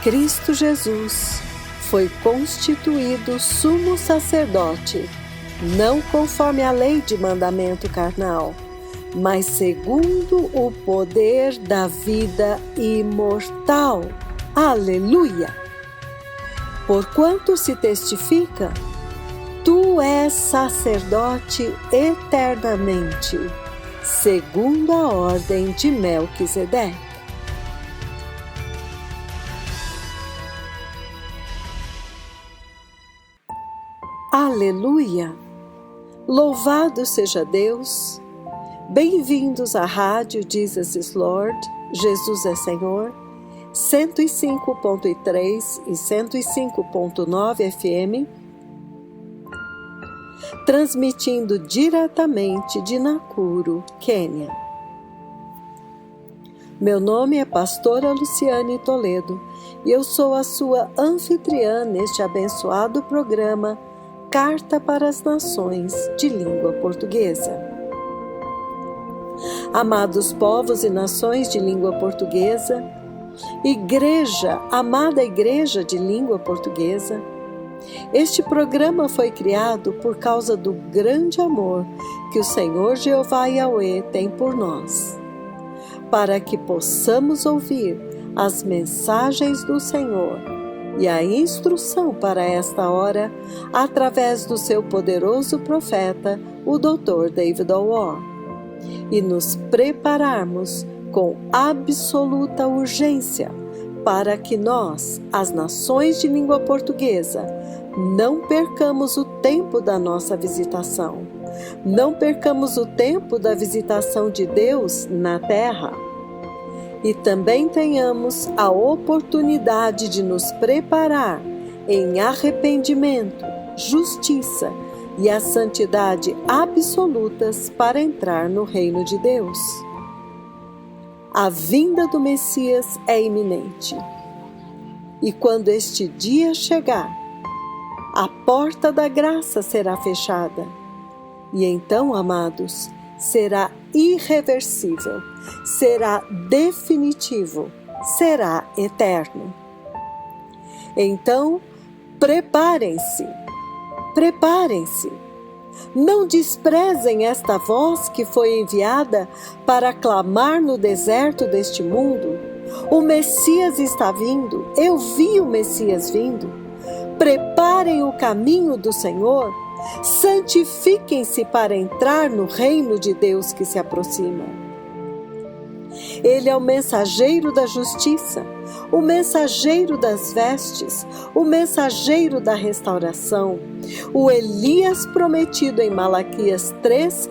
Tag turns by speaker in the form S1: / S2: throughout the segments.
S1: Cristo Jesus foi constituído sumo sacerdote, não conforme a lei de mandamento carnal, mas segundo o poder da vida imortal. Aleluia! Porquanto se testifica, tu és sacerdote eternamente, segundo a ordem de Melquisedeque. Aleluia! Louvado seja Deus! Bem-vindos à rádio Jesus is Lord, Jesus é Senhor, 105.3 e 105.9 FM, transmitindo diretamente de Nakuru, Quênia. Meu nome é Pastora Luciane Toledo e eu sou a sua anfitriã neste abençoado programa Carta para as Nações de Língua Portuguesa. Amados povos e nações de língua portuguesa, amada Igreja de língua portuguesa, este programa foi criado por causa do grande amor que o Senhor Jeová Yahweh tem por nós, para que possamos ouvir as mensagens do Senhor e a instrução para esta hora através do seu poderoso profeta, o Dr. David O'Rourke, e nos prepararmos com absoluta urgência para que nós, as nações de língua portuguesa, não percamos o tempo da nossa visitação, não percamos o tempo da visitação de Deus na terra, e também tenhamos a oportunidade de nos preparar em arrependimento, justiça e a santidade absolutas para entrar no reino de Deus. A vinda do Messias é iminente. E quando este dia chegar, a porta da graça será fechada. E então, amados, será irreversível, será definitivo, será eterno. Então, preparem-se. Não desprezem esta voz que foi enviada para clamar no deserto deste mundo. O Messias está vindo, eu vi o Messias vindo. Preparem o caminho do Senhor, santifiquem-se para entrar no reino de Deus que se aproxima. Ele é o mensageiro da justiça, o mensageiro das vestes, o mensageiro da restauração, o Elias prometido em Malaquias 3,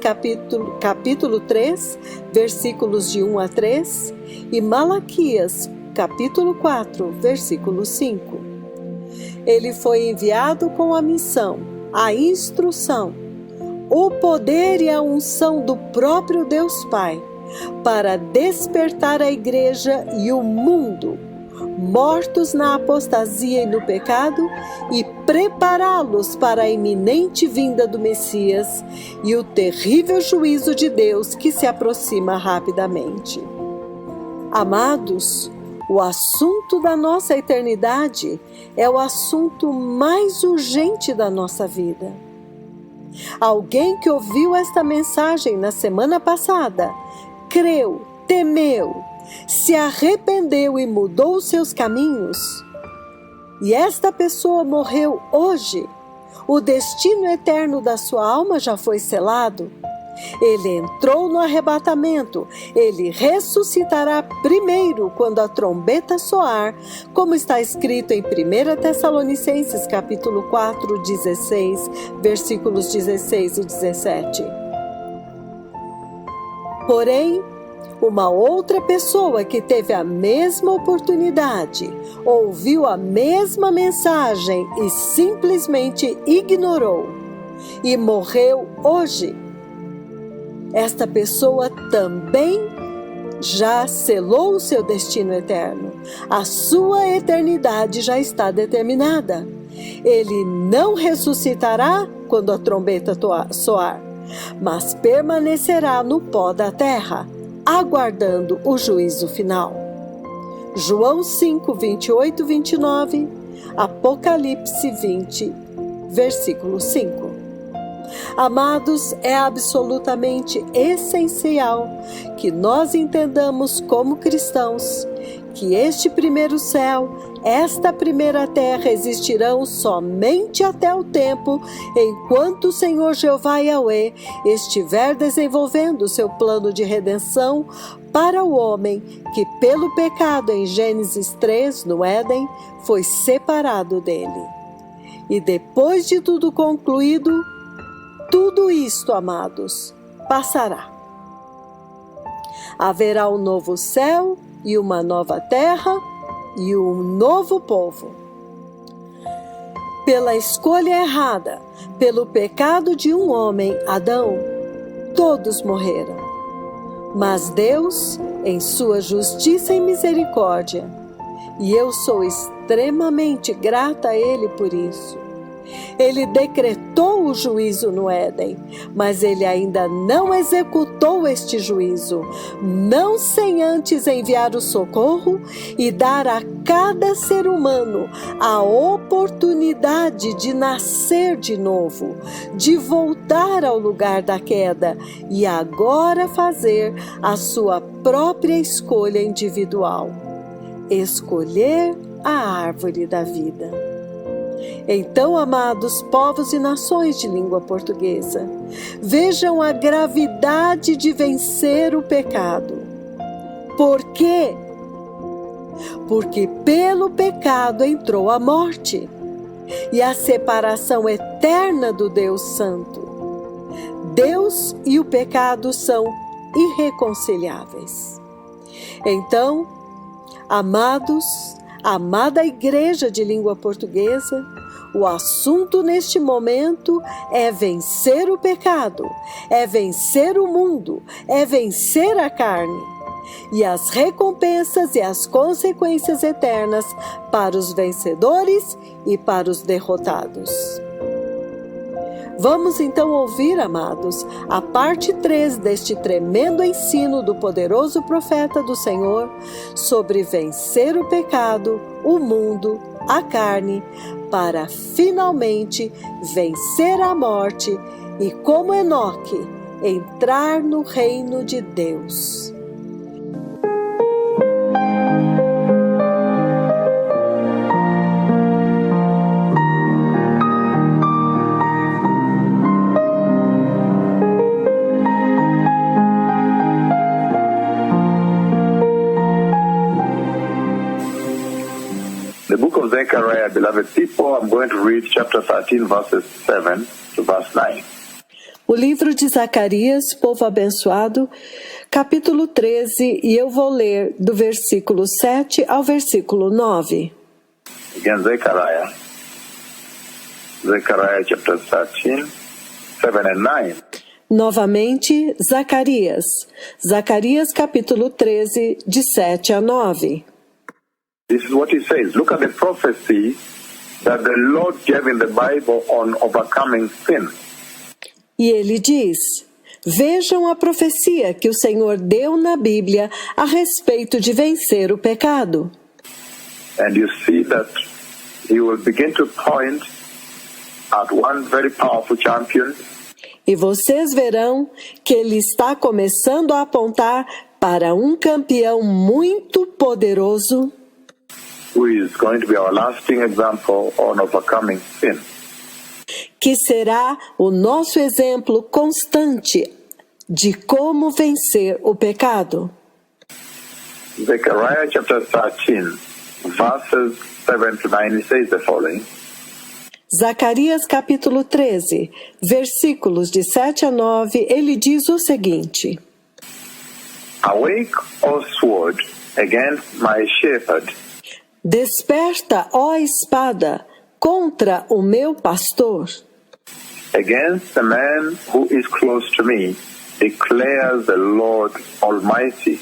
S1: capítulo 3, versículos de 1 a 3, e Malaquias, capítulo 4, versículo 5. Ele foi enviado com a missão, a instrução, o poder e a unção do próprio Deus Pai, para despertar a Igreja e o mundo, mortos na apostasia e no pecado, e prepará-los para a iminente vinda do Messias e o terrível juízo de Deus que se aproxima rapidamente. Amados, o assunto da nossa eternidade é o assunto mais urgente da nossa vida. Alguém que ouviu esta mensagem na semana passada, creu, temeu, se arrependeu e mudou os seus caminhos, e esta pessoa morreu hoje, o destino eterno da sua alma já foi selado. Ele entrou no arrebatamento, ele ressuscitará primeiro quando a trombeta soar, como está escrito em 1 Tessalonicenses capítulo 4, 16, versículos 16 e 17. Porém, uma outra pessoa que teve a mesma oportunidade, ouviu a mesma mensagem e simplesmente ignorou, e morreu hoje. Esta pessoa também já selou o seu destino eterno. A sua eternidade já está determinada. Ele não ressuscitará quando a trombeta soar, mas permanecerá no pó da terra, aguardando o juízo final. João 5, 28 e 29, Apocalipse 20, versículo 5. Amados, é absolutamente essencial que nós entendamos como cristãos que este primeiro céu, esta primeira terra existirão somente até o tempo enquanto o Senhor Jeová Yahweh estiver desenvolvendo seu plano de redenção para o homem que pelo pecado em Gênesis 3, no Éden, foi separado dele. E depois de tudo concluído, tudo isto, amados, passará. Haverá um novo céu e uma nova terra e um novo povo. Pela escolha errada, pelo pecado de um homem, Adão, todos morreram. Mas Deus, em sua justiça e misericórdia, e eu sou extremamente grata a Ele por isso, Ele decretou o juízo no Éden, mas Ele ainda não executou este juízo, não sem antes enviar o socorro e dar a cada ser humano a oportunidade de nascer de novo, de voltar ao lugar da queda e agora fazer a sua própria escolha individual. Escolher a árvore da vida. Então, amados povos e nações de língua portuguesa, vejam a gravidade de vencer o pecado. Por quê? Porque pelo pecado entrou a morte e a separação eterna do Deus Santo. Deus e o pecado são irreconciliáveis. Então, amados, amada igreja de língua portuguesa, o assunto neste momento é vencer o pecado, é vencer o mundo, é vencer a carne e as recompensas e as consequências eternas para os vencedores e para os derrotados. Vamos então ouvir, amados, a parte 3 deste tremendo ensino do poderoso profeta do Senhor sobre vencer o pecado, o mundo, a carne, para finalmente vencer a morte e, como Enoque, entrar no reino de Deus.
S2: The book of Zechariah, beloved people, I'm going to read chapter 13, verses 7 to verse 9.
S1: O livro de Zacarias, povo abençoado, capítulo 13, e eu vou ler do versículo 7 ao versículo 9.
S2: Again, Zechariah chapter 13, 7 and 9.
S1: Novamente, Zacarias capítulo 13, de 7 a 9.
S2: This is what he says. Look at the prophecy that the Lord gave in the Bible on overcoming sin.
S1: E ele diz: vejam a profecia que o Senhor deu na Bíblia a respeito de vencer o pecado.
S2: And you see that he will begin to point at one very powerful champion.
S1: E vocês verão que ele está começando a apontar para um campeão muito poderoso,
S2: who is going to be our lasting example on overcoming sin.
S1: Que será o nosso exemplo constante de como vencer o pecado.
S2: Zechariah chapter 13, verses 7 to 9, it says the following.
S1: Zacarias capítulo 13, versículos de 7 a 9, ele diz o seguinte:
S2: Awake, O sword, against my shepherd.
S1: Desperta, ó espada, contra o meu pastor.
S2: Against the man who is close to me, declares the Lord Almighty.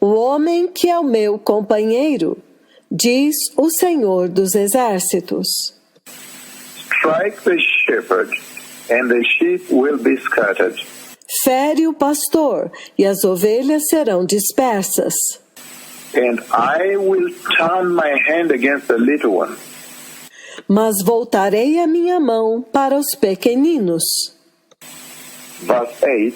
S1: O homem que é o meu companheiro, diz o Senhor dos Exércitos.
S2: Strike the shepherd, and the sheep will be scattered.
S1: Fere o pastor, e as ovelhas serão dispersas.
S2: and I will turn my hand against the little one.
S1: Mas voltarei a minha mão para os pequeninos.
S2: Verse 8,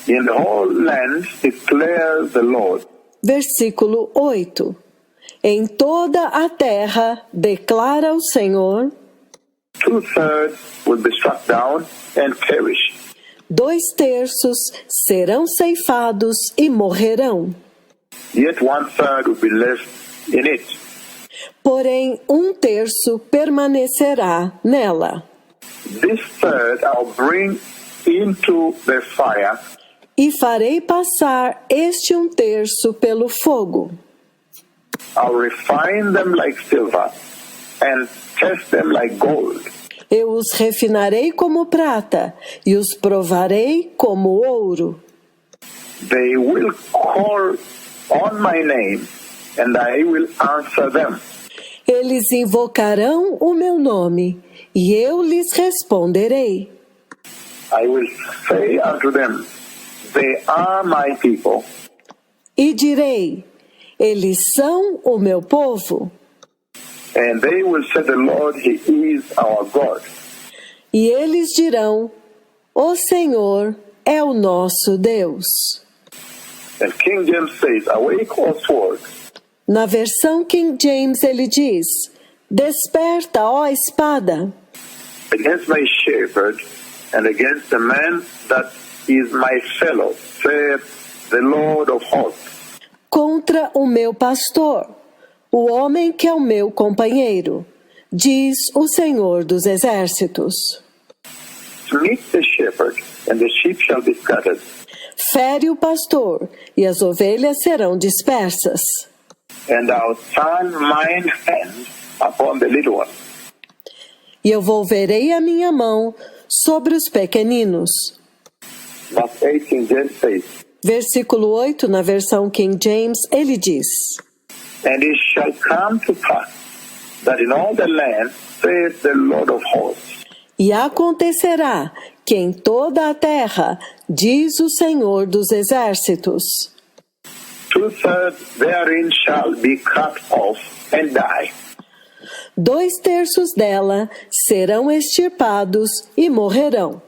S2: in the whole land declares the Lord.
S1: Versículo 8. Em toda a terra declara o Senhor,
S2: 2/3 will be struck down and perish.
S1: 2/3 serão ceifados e morrerão.
S2: Yet 1/3 will be left in it.
S1: Porém, 1/3 permanecerá nela.
S2: This third I'll bring into the fire,
S1: E farei passar este 1/3 pelo fogo.
S2: I'll refine them like silver and test them like gold.
S1: Eu os refinarei como prata e os provarei como ouro.
S2: They will call on my name and I will answer them.
S1: Eles invocarão o meu nome e eu lhes responderei.
S2: I will say unto them, they are my people.
S1: E direi, eles são o meu povo.
S2: And they will say, the Lord, He is our God.
S1: E eles dirão, o Senhor é o nosso Deus.
S2: And King James says, awake, O sword,
S1: Na versão King James ele diz, desperta, ó espada,
S2: against my shepherd and against the man that is my fellow, saith the Lord of hosts.
S1: contra o meu pastor, o homem que é o meu companheiro, diz o Senhor dos Exércitos.
S2: Smite the shepherd, and the sheep shall be scattered.
S1: Fere o pastor, e as ovelhas serão dispersas.
S2: And I'll turn mine hand upon the little one.
S1: E eu volverei a minha mão sobre os pequeninos.
S2: Verse 8, King James says,
S1: Versículo 8, na versão King James, ele diz,
S2: and it shall come to pass that in all the land, saith the Lord of hosts,
S1: e acontecerá que em toda a terra, diz o Senhor dos Exércitos,
S2: 2/3 therein shall be cut off and die.
S1: 2/3 dela serão extirpados e morrerão,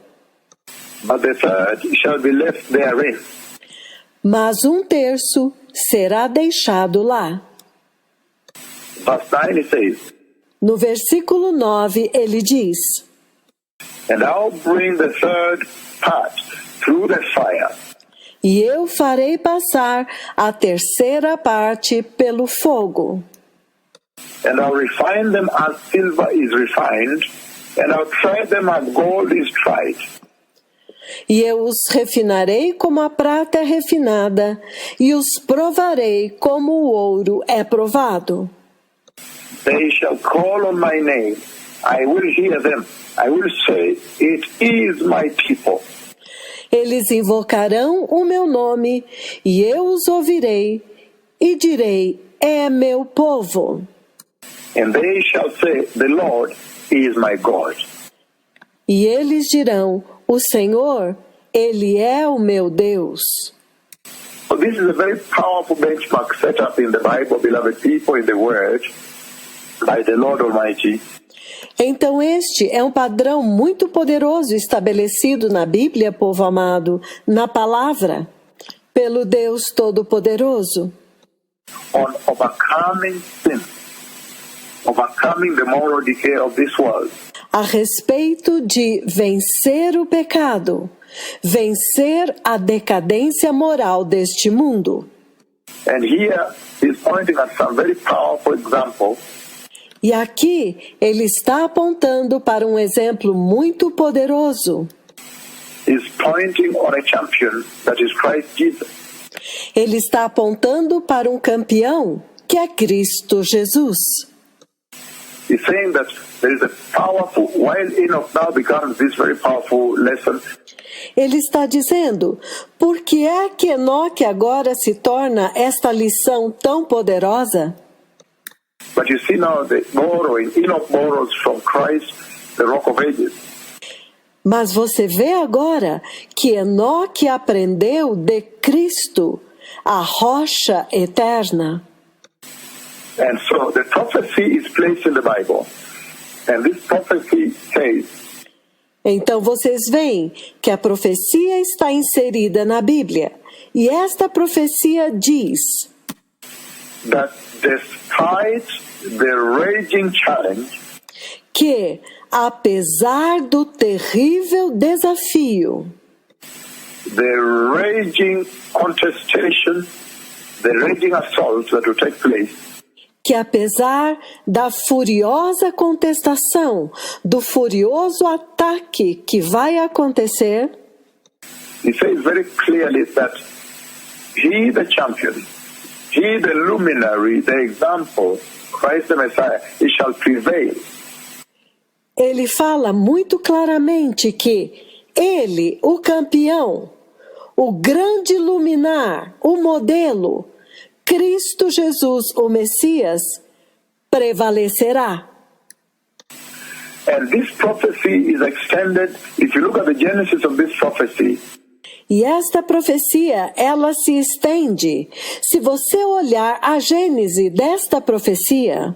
S2: But the third shall be left therein.
S1: mas 1/3 será deixado lá.
S2: Verse 9 it says,
S1: No versículo 9 ele diz,
S2: and I'll bring the third part through the fire,
S1: e eu farei passar a terceira parte pelo fogo,
S2: and I'll refine them as silver is refined, and I'll try them as gold is tried.
S1: e eu os refinarei como a prata é refinada, e os provarei como o ouro é provado.
S2: They shall call on my name, I will hear them, I will say, it is my people.
S1: Eles invocarão o meu nome, e eu os ouvirei, e direi, é meu povo.
S2: And they shall say, the Lord is my God.
S1: E eles dirão, o Senhor, Ele é o meu Deus.
S2: So this is a very powerful benchmark set up in the Bible, beloved people, in the Word, by the Lord Almighty.
S1: Então este é um padrão muito poderoso estabelecido na Bíblia, povo amado, na palavra, pelo Deus Todo-Poderoso,
S2: On overcoming sin, overcoming the moral decay of this world,
S1: a respeito de vencer o pecado, vencer a decadência moral deste mundo.
S2: and here he's pointing at some very powerful example
S1: E aqui ele está apontando para um exemplo muito poderoso.
S2: is pointing on a champion that is Christ Jesus.
S1: Ele está apontando para um campeão que é Cristo Jesus.
S2: He's saying that there is a powerful, while Enoch now becomes this very powerful lesson,
S1: Ele está dizendo, por que é que Enoque agora se torna esta lição tão poderosa?
S2: but you see now the borrowing, Enoch borrows from Christ, the Rock of Ages.
S1: Mas você vê agora que Enoque aprendeu de Cristo, a rocha eterna.
S2: And so the prophecy is placed in the Bible. And this prophecy says,
S1: Então vocês veem que a profecia está inserida na Bíblia. E esta profecia diz
S2: that despite the raging challenge,
S1: que, apesar do terrível desafio,
S2: the raging contestation, the raging assault that will take place,
S1: que apesar da furiosa contestação, do furioso ataque que vai acontecer,
S2: he says very clearly that he, the champion, he, the luminary, the example, Christ the Messiah, he shall prevail.
S1: ele fala muito claramente que ele, o campeão, o grande luminar, o modelo, Cristo Jesus, o Messias, prevalecerá.
S2: And this prophecy is extended, if you look at the genesis of this prophecy,
S1: E esta profecia, ela se estende. Se você olhar a gênese desta profecia,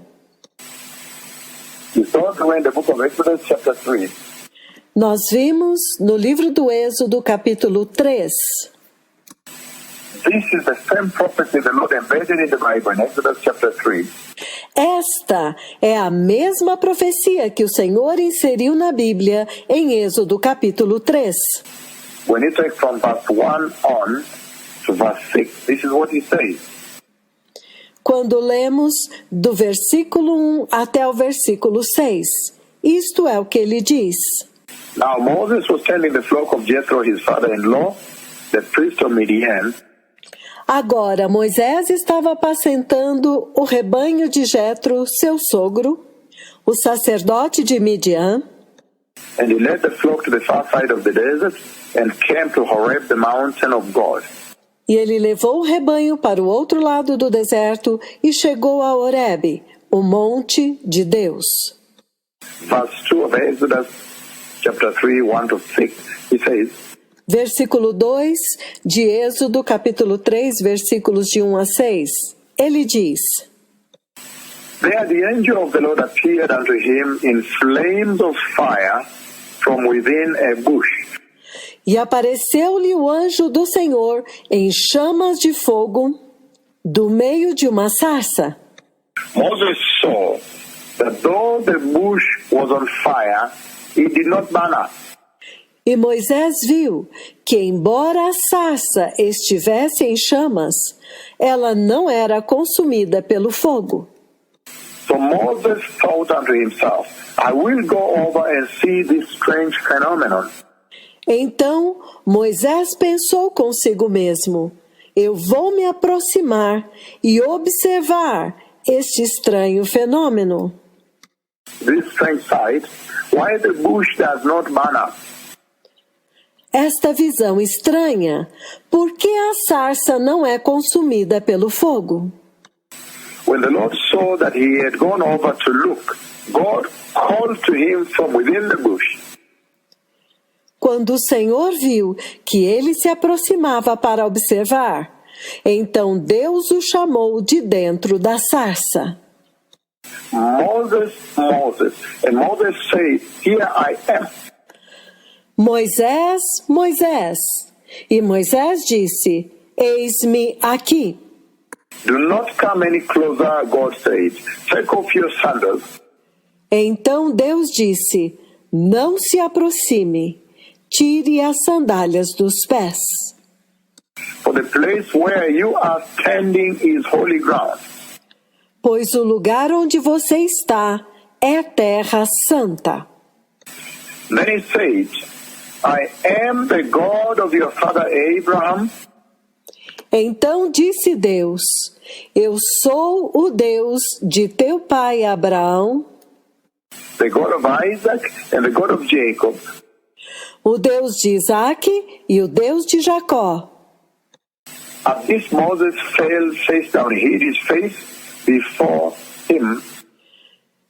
S2: you saw in the book of Exodus chapter 3,
S1: nós vimos no livro do Êxodo, capítulo 3.
S2: this is the same prophecy the Lord embedded in the Bible in Exodus chapter 3.
S1: Esta é a mesma profecia que o Senhor inseriu na Bíblia em Êxodo, capítulo 3.
S2: When you take from verse 1 on to verse 6, this is what he says.
S1: Quando lemos do versículo 1 até o versículo 6, isto é o que ele diz.
S2: Now Moses was tending the flock of Jethro, his father-in-law, the priest of Midian.
S1: Agora Moisés estava apacentando o rebanho de Jetro, seu sogro, o sacerdote de Midian,
S2: And he led the flock to the far side of the desert and came to Horeb, the mountain of God.
S1: e ele levou o rebanho para o outro lado do deserto e chegou a Horebe, o monte de Deus.
S2: Verse 2 of Exodus chapter 3, 1 to 6, he says,
S1: Versículo 2 de Êxodo, capítulo 3, versículos de 1 a 6. Ele diz:
S2: There the angel of the Lord appeared unto him in flames of fire from within a bush.
S1: E apareceu-lhe o anjo do Senhor em chamas de fogo do meio de uma sarça.
S2: Moses saw that though the bush was on fire, it did not burn up.
S1: E Moisés viu que, embora a sarça estivesse em chamas, ela não era consumida pelo fogo.
S2: So Moses thought unto himself, I will go over and see this strange phenomenon.
S1: Então Moisés pensou consigo mesmo: eu vou me aproximar e observar este estranho fenômeno.
S2: This strange sight, why the bush does not burn up.
S1: Esta visão estranha, por que a sarça não é consumida pelo fogo?
S2: When the Lord saw that he had gone over to look, God called to him from within the bush.
S1: Quando o Senhor viu que ele se aproximava para observar, então Deus o chamou de dentro da sarça.
S2: Moses, Moses. And Moses said, Here I am.
S1: Moisés, Moisés. E Moisés disse: eis-me aqui.
S2: Do not come any closer, God said. Take off your sandals.
S1: Então Deus disse: não se aproxime, tire as sandálias dos pés.
S2: For the place where you are standing is holy ground.
S1: Pois o lugar onde você está é terra santa.
S2: Then he said, I am the God of your father Abraham,
S1: Então disse Deus: eu sou o Deus de teu pai Abraão,
S2: the God of Isaac and the God of Jacob.
S1: o Deus de Isaque e o Deus de Jacó.
S2: At this Moses fell face down, hid his face before him.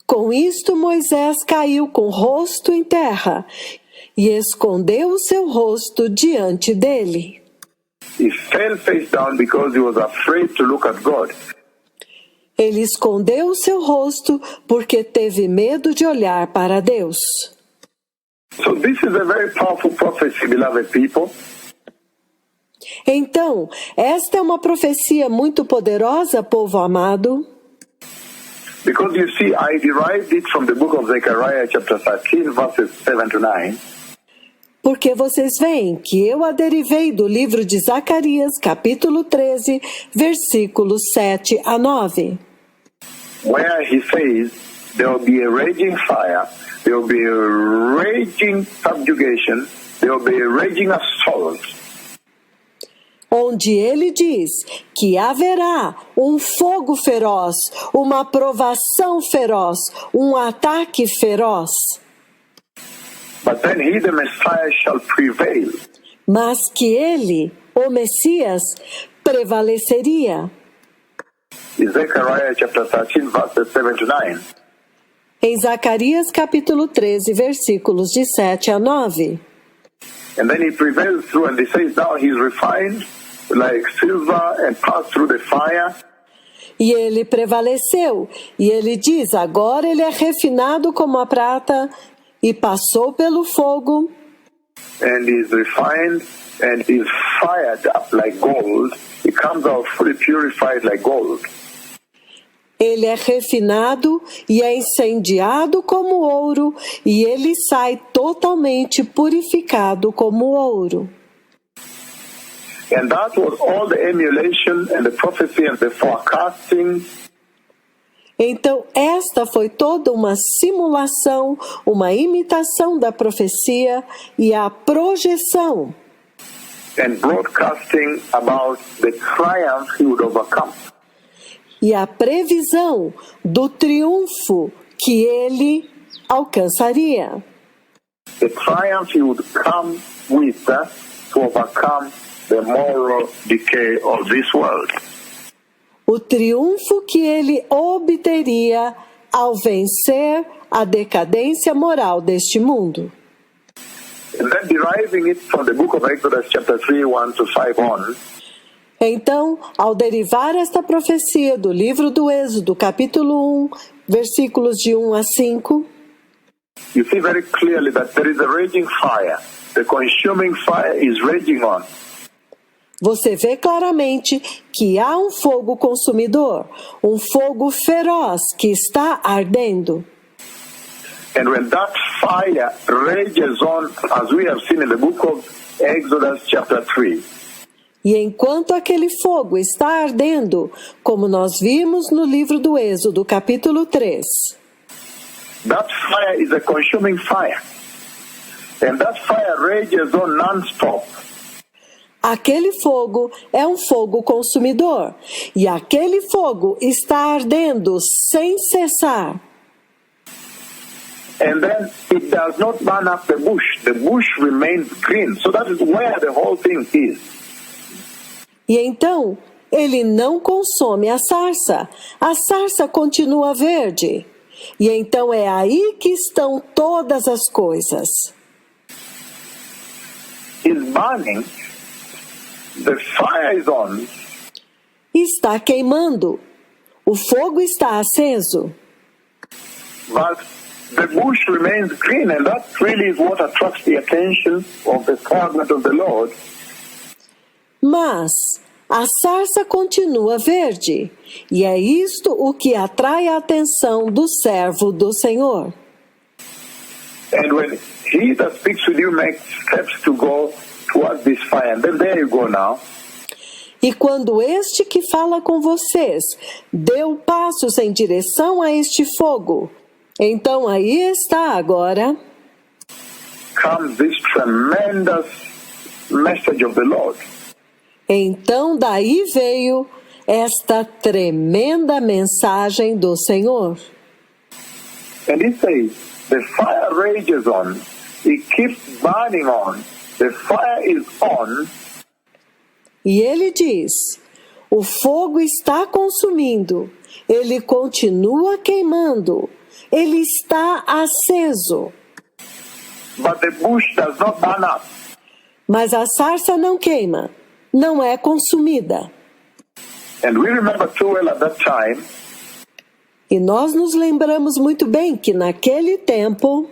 S1: Com isto Moisés caiu com o rosto em terra e escondeu o seu rosto diante dele.
S2: he fell face down because he was afraid to look at God.
S1: Ele escondeu o seu rosto porque teve medo de olhar para Deus.
S2: So this is a very powerful prophecy, beloved people.
S1: Então, esta é uma profecia muito poderosa, povo amado.
S2: Because you see, I derived it from the book of Zechariah chapter 13, verses 7 to 9.
S1: Porque vocês veem que eu a derivei do livro de Zacarias, capítulo 13, versículos 7 a 9.
S2: Where he says, there will be a raging fire, there will be a raging subjugation, there will be a raging assault.
S1: Onde ele diz que haverá um fogo feroz, uma provação feroz, um ataque feroz.
S2: But then he, the Messiah, shall prevail.
S1: Mas que ele, o Messias, prevaleceria.
S2: In Zechariah chapter 13, verses 7 to 9.
S1: Em Zacarias capítulo 13, versículos de 7 a 9.
S2: And then he prevails through, and he says, now he's refined like silver and passed through the fire.
S1: E ele prevaleceu, e ele diz, agora ele é refinado como a prata, e passou pelo fogo.
S2: And he's refined, and he's fired up like gold. He comes out fully purified like gold.
S1: Ele é refinado e é incendiado como ouro, e ele sai totalmente purificado como ouro.
S2: And that was all the emulation and the prophecy and the forecasting.
S1: Então, esta foi toda uma simulação, uma imitação da profecia e a projeção.
S2: And broadcasting about the triumph he would overcome.
S1: E a previsão do triunfo que ele alcançaria.
S2: The triumph he would come with to overcome the moral decay of this world.
S1: O triunfo que ele obteria ao vencer a decadência moral deste mundo.
S2: And then deriving it from the book of Exodus chapter 3, 1 to 5 on,
S1: Então, ao derivar esta profecia do livro do Êxodo, capítulo 1, versículos de 1 a 5,
S2: you see very clearly that there is a raging fire. The consuming fire is raging on.
S1: você vê claramente que há um fogo consumidor, um fogo feroz que está ardendo.
S2: And when that fire rages on, as we have seen in the book of Exodus chapter 3,
S1: E enquanto aquele fogo está ardendo, como nós vimos no livro do Êxodo, capítulo 3,
S2: that fire is a consuming fire. And that fire rages on non-stop.
S1: aquele fogo é um fogo consumidor, e aquele fogo está ardendo sem cessar.
S2: And then it does not burn up the bush. The bush remains green. So that is where the whole thing is.
S1: E então, ele não consome a sarça continua verde. E então é aí que estão todas as coisas.
S2: It's burning. The fire is on.
S1: Está queimando. O fogo está aceso.
S2: But the bush remains green, and that really is what attracts the attention of the servant of the Lord.
S1: Mas a sarça continua verde, e é isto o que atrai a atenção do servo do Senhor.
S2: And when he that speaks with you makes steps to go towards this fire, and then there you go now.
S1: E quando este que fala com vocês deu passos em direção a este fogo, então aí está agora
S2: Comes this tremendous message of the Lord.
S1: Então daí veio esta tremenda mensagem do Senhor.
S2: And he says, the fire rages on, it keeps burning on, the fire is on.
S1: E ele diz, o fogo está consumindo, ele continua queimando, ele está aceso.
S2: But the bush does not burn up.
S1: Mas a sarça não queima. não é consumida.
S2: And we remember too well at that time
S1: E nós nos lembramos muito bem que naquele tempo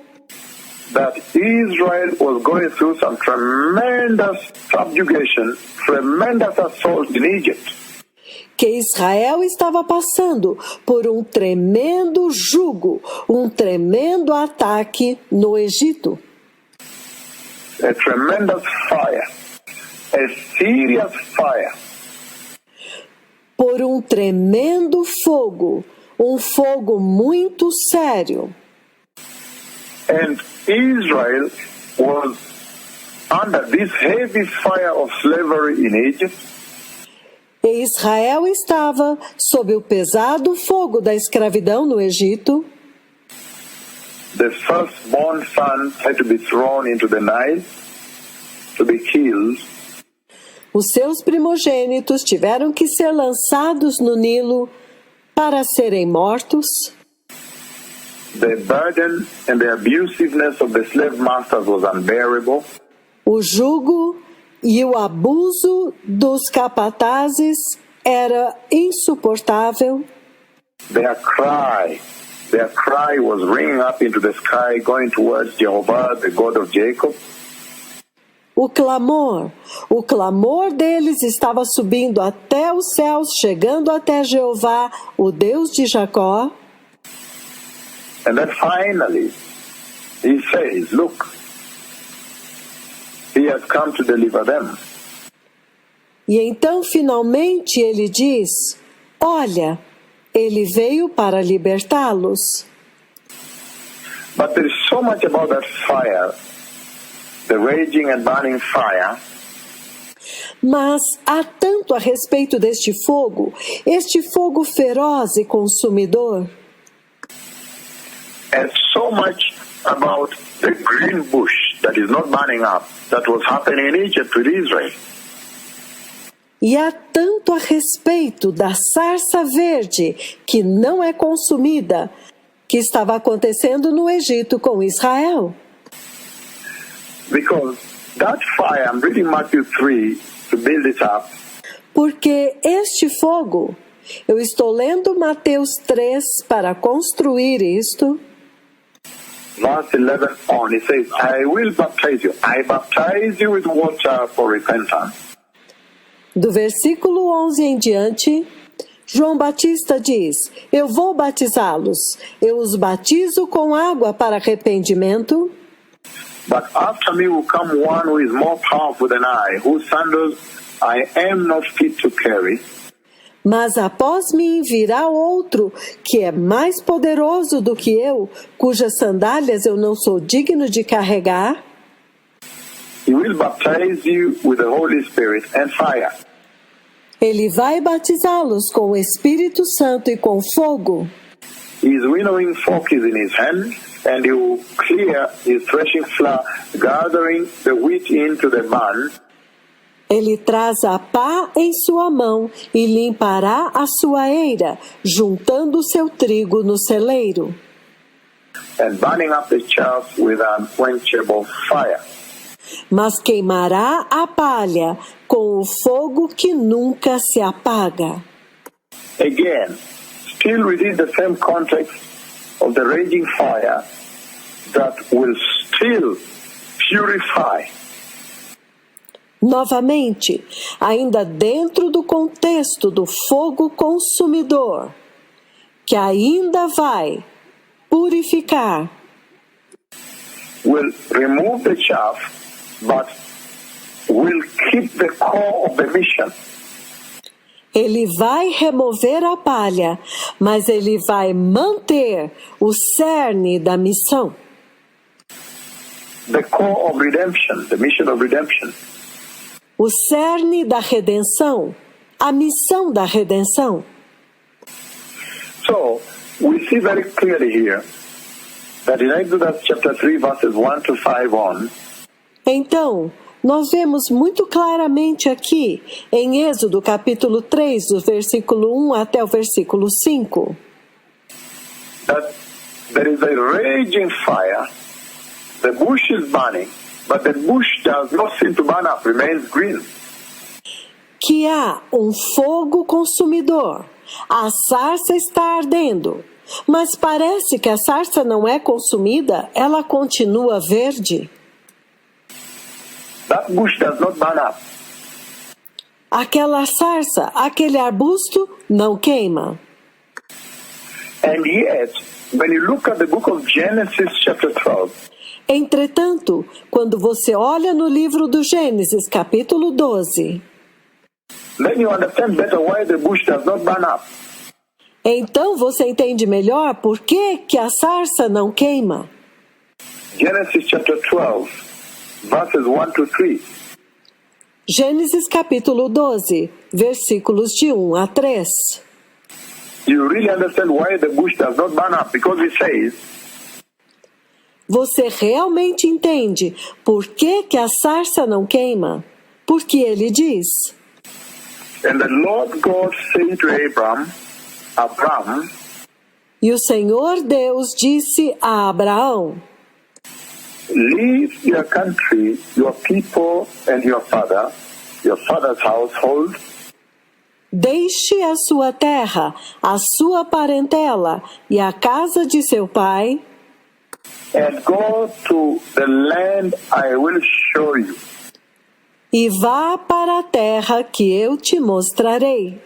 S2: that Israel was going through some tremendous subjugation, tremendous assault in Egypt.
S1: que Israel estava passando por um tremendo jugo, um tremendo ataque no Egito.
S2: A tremendous fire, a serious fire.
S1: Por um tremendo fogo, um fogo muito sério.
S2: And Israel was under this heavy fire of slavery in Egypt.
S1: E Israel estava sob o pesado fogo da escravidão no Egito.
S2: The firstborn sons had to be thrown into the Nile to be killed.
S1: Os seus primogênitos tiveram que ser lançados no Nilo para serem mortos.
S2: The burden and the abusiveness of the slave masters was unbearable.
S1: O jugo e o abuso dos capatazes era insuportável.
S2: Their cry was ringing up into the sky, going towards Jehovah, the God of Jacob.
S1: O clamor deles estava subindo até os céus, chegando até Jeová, o Deus de Jacó.
S2: And then finally, he says, look, he has come to deliver them.
S1: E então, finalmente, ele diz, olha, ele veio para libertá-los.
S2: But there is so much about that fire, the raging and burning fire,
S1: Mas há tanto a respeito deste fogo, este fogo feroz e consumidor,
S2: and so much about the green bush that is not burning up, that was happening in Egypt with Israel.
S1: e há tanto a respeito da sarça verde que não é consumida, que estava acontecendo no Egito com Israel.
S2: Because that fire, I'm reading Matthew 3 to build it up,
S1: Porque este fogo, eu estou lendo Mateus 3 para construir isto,
S2: verse 11 on, it says, I will baptize you. I baptize you with water for repentance.
S1: do versículo 11 em diante, João Batista diz, eu vou batizá-los, eu os batizo com água para arrependimento,
S2: But after me will come one who is more powerful than I, whose sandals I am not fit to carry.
S1: mas após mim virá outro que é mais poderoso do que eu, cujas sandálias eu não sou digno de carregar.
S2: He will baptize you with the Holy Spirit and fire.
S1: Ele vai batizá-los com o Espírito Santo e com fogo.
S2: His winnowing fork is in his hand, and he will clear his threshing floor, gathering the wheat into the barn.
S1: Ele traz a pá em sua mão e limpará a sua eira, juntando o seu trigo no celeiro.
S2: And burning up the chaff with unquenchable fire.
S1: Mas queimará a palha com o fogo que nunca se apaga.
S2: Again, still within the same context of the raging fire that will still purify.
S1: Novamente, ainda dentro do contexto do fogo consumidor, que ainda vai purificar,
S2: Will remove the chaff, but will keep the core of the mission.
S1: ele vai remover a palha, mas ele vai manter o cerne da missão.
S2: The core of redemption, the mission of redemption.
S1: O cerne da redenção, a missão da redenção.
S2: So, we see very clearly here that in Exodus chapter 3 verses 1 to 5 on,
S1: Então, nós vemos muito claramente aqui, em Êxodo capítulo 3, do versículo 1 até o versículo 5,
S2: that there is a raging fire, the bush is burning, but the bush does not seem to burn up, remains green.
S1: que há um fogo consumidor. A sarça está ardendo, mas parece que a sarça não é consumida, ela continua verde.
S2: That bush does not burn up.
S1: Aquela sarça, aquele arbusto não queima.
S2: And yet, when you look at the book of Genesis chapter 12,
S1: Entretanto, quando você olha no livro do Gênesis, capítulo 12,
S2: then you understand better why the bush does not burn up.
S1: então você entende melhor por que a sarça não queima.
S2: Genesis chapter 12, verses 1 to 3.
S1: Gênesis capítulo 12, versículos de 1 a 3.
S2: You really understand why the bush does not burn up, because it says,
S1: Você realmente entende por que a sarça não queima? Porque ele diz:
S2: and the Lord God said to Abram,
S1: E o Senhor Deus disse a Abraão:
S2: leave your country, your people, and your father's household,
S1: Deixe a sua terra, a sua parentela e a casa de seu pai,
S2: and go to the land I will show you.
S1: e vá para a terra que eu te mostrarei.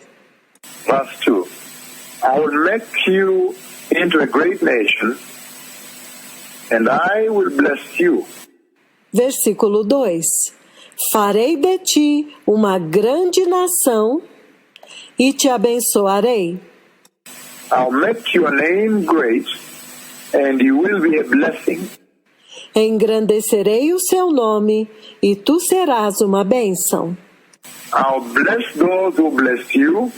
S2: Verse 2. I will make you into a great nation, and I will bless you.
S1: Versículo 2: Farei de ti uma grande nação e te abençoarei.
S2: I'll make your name great, and you will be a blessing.
S1: Engrandecerei o seu nome e tu serás uma bênção.
S2: I'll bless those who bless you,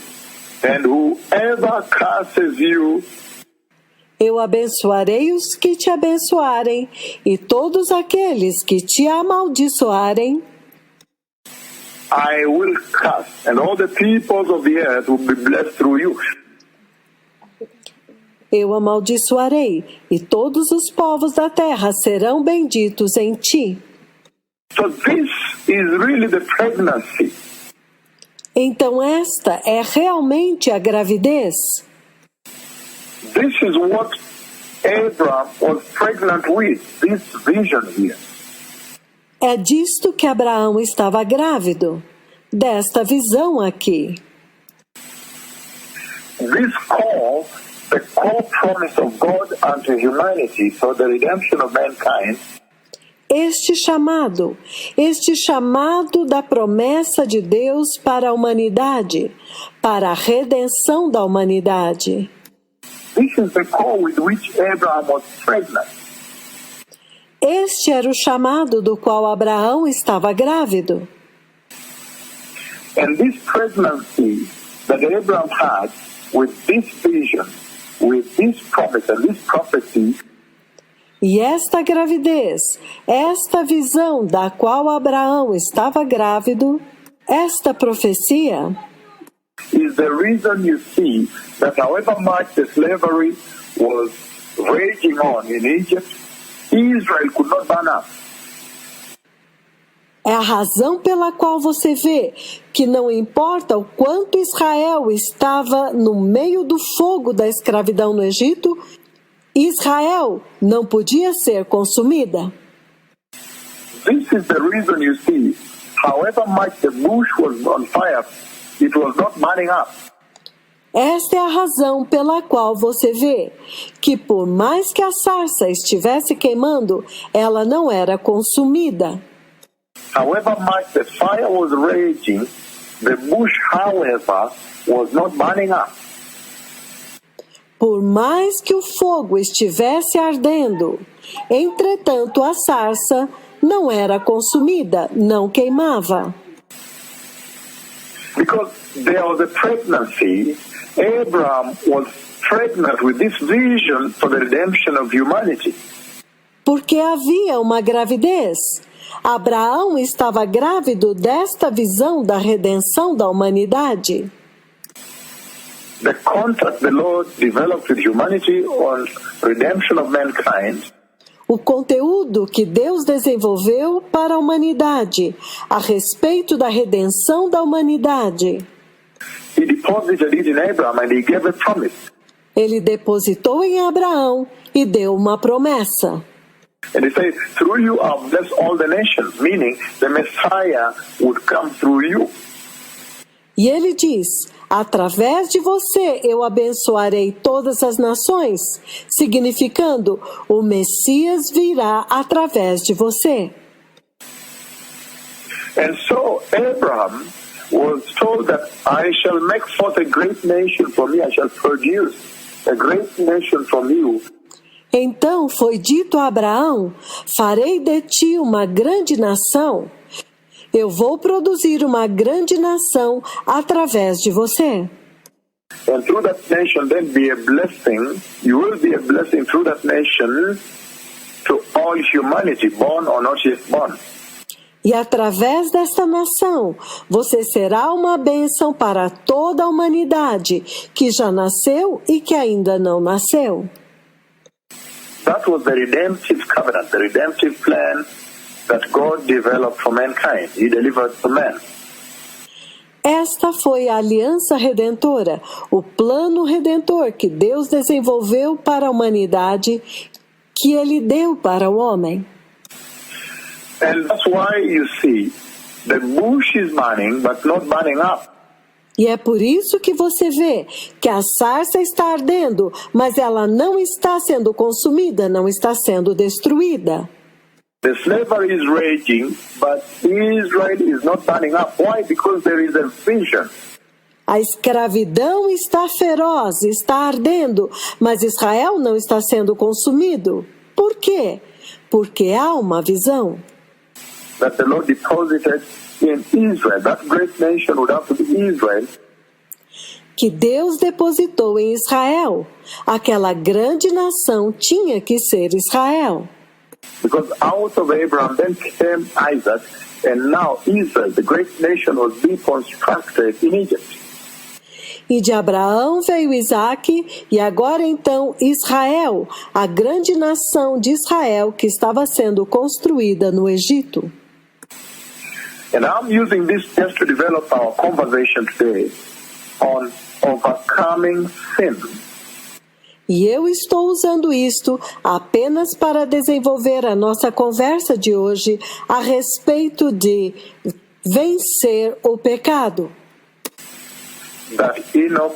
S2: and whoever curses you,
S1: Eu abençoarei os que te abençoarem, e todos aqueles que te amaldiçoarem,
S2: I will curse, and all the peoples of the earth will be blessed through you.
S1: eu amaldiçoarei, e todos os povos da terra serão benditos em ti.
S2: So this is really the pregnancy.
S1: Então esta é realmente a gravidez.
S2: This is what Abraham was pregnant with, this vision here.
S1: É disto que Abraão estava grávido, desta visão aqui.
S2: This call, the core promise of God unto humanity for the redemption of mankind,
S1: Este chamado da promessa de Deus para a humanidade, para a redenção da humanidade.
S2: this is the call with which Abraham was pregnant.
S1: Este era o chamado do qual Abraão estava grávido.
S2: And this pregnancy that Abraham had with this vision, with this promise and this prophecy,
S1: E esta gravidez, esta visão da qual Abraão estava grávido, esta profecia,
S2: is the reason you see that however much the slavery was raging on in Egypt, Israel could not burn up.
S1: é a razão pela qual você vê que não importa o quanto Israel estava no meio do fogo da escravidão no Egito, Israel não podia ser consumida.
S2: This is the reason you see, however much the bush was on fire, it was not burning up.
S1: Esta é a razão pela qual você vê que por mais que a sarça estivesse queimando, ela não era consumida.
S2: However much the fire was raging, the bush, however, was not burning up.
S1: Por mais que o fogo estivesse ardendo, entretanto a sarça não era consumida, não queimava.
S2: Because there was a pregnancy, Abraham was pregnant with this vision for the redemption of humanity.
S1: Porque havia uma gravidez. Abraão estava grávido desta visão da redenção da humanidade.
S2: The contract the Lord developed with humanity on redemption of mankind
S1: o conteúdo que Deus desenvolveu para a humanidade, a respeito da redenção da humanidade.
S2: He deposited it in Abraham and he gave a promise.
S1: Ele depositou em Abraão e deu uma promessa.
S2: And he said, through you I'll bless all the nations, meaning the Messiah would come through you.
S1: E ele diz, através de você eu abençoarei todas as nações, significando, o Messias virá através de você.
S2: And so Abraham was told that I shall make forth a great nation from me, I shall produce a great nation from you.
S1: Então foi dito a Abraão, farei de ti uma grande nação. Eu vou produzir uma grande nação através de você.
S2: And through that nation then be a blessing, you will be a blessing through that nation to all humanity, born or not yet born.
S1: E através desta nação, você será uma bênção para toda a humanidade, que já nasceu e que ainda não nasceu.
S2: That was the redemptive covenant, the redemptive plan that God developed for mankind. He delivered to man.
S1: Esta foi a aliança redentora, o plano redentor que Deus desenvolveu para a humanidade, que Ele deu para o homem.
S2: And that's why you see the bush is burning but not burning up.
S1: E é por isso que você vê que a sarça está ardendo, mas ela não está sendo consumida, não está sendo destruída.
S2: The slavery is raging, but Israel is not burning up. Why? Because there is a vision.
S1: A escravidão está feroz, está ardendo, mas Israel não está sendo consumido. Por quê? Porque há uma visão.
S2: That the Lord deposited in Israel. That great nation would have to be Israel.
S1: Que Deus depositou em Israel. Aquela grande nação tinha que ser Israel.
S2: Because out of Abraham then came Isaac, and now Israel, the great nation, was being constructed in Egypt.
S1: E de Abraão veio Isaque, e agora então Israel, a grande nação de Israel que estava sendo construída no Egito.
S2: And I'm using this just to develop our conversation today on overcoming sin.
S1: E eu estou usando isto apenas para desenvolver a nossa conversa de hoje a respeito de vencer o pecado.
S2: That Enoch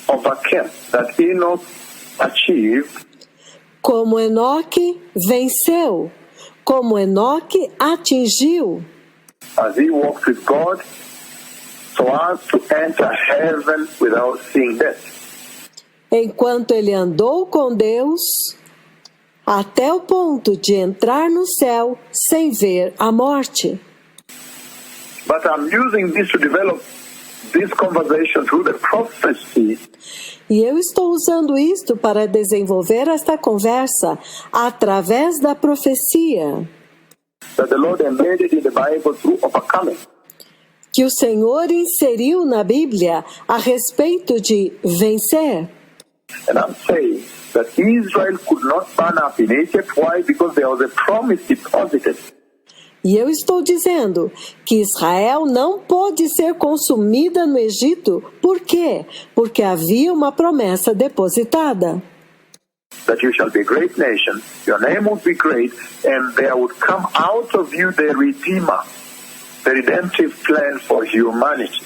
S2: overcame, that Enoch achieved.
S1: Como Enoque venceu, como Enoque atingiu.
S2: As he walked with God, so as to enter heaven without seeing death.
S1: Enquanto ele andou com Deus, até o ponto de entrar no céu sem ver a morte.
S2: But I'm using this to develop this conversation through the prophecy.
S1: E eu estou usando isto para desenvolver esta conversa através da profecia.
S2: That the Lord embedded in the Bible through overcoming.
S1: Que o Senhor inseriu na Bíblia a respeito de vencer.
S2: And I'm saying that Israel could not burn up in Egypt. Why? Because there was a promise deposited.
S1: E eu estou dizendo que Israel não pôde ser consumida no Egito. Por quê? Porque havia uma promessa depositada.
S2: That you shall be a great nation, your name would be great, and there would come out of you the Redeemer, the redemptive plan for humanity.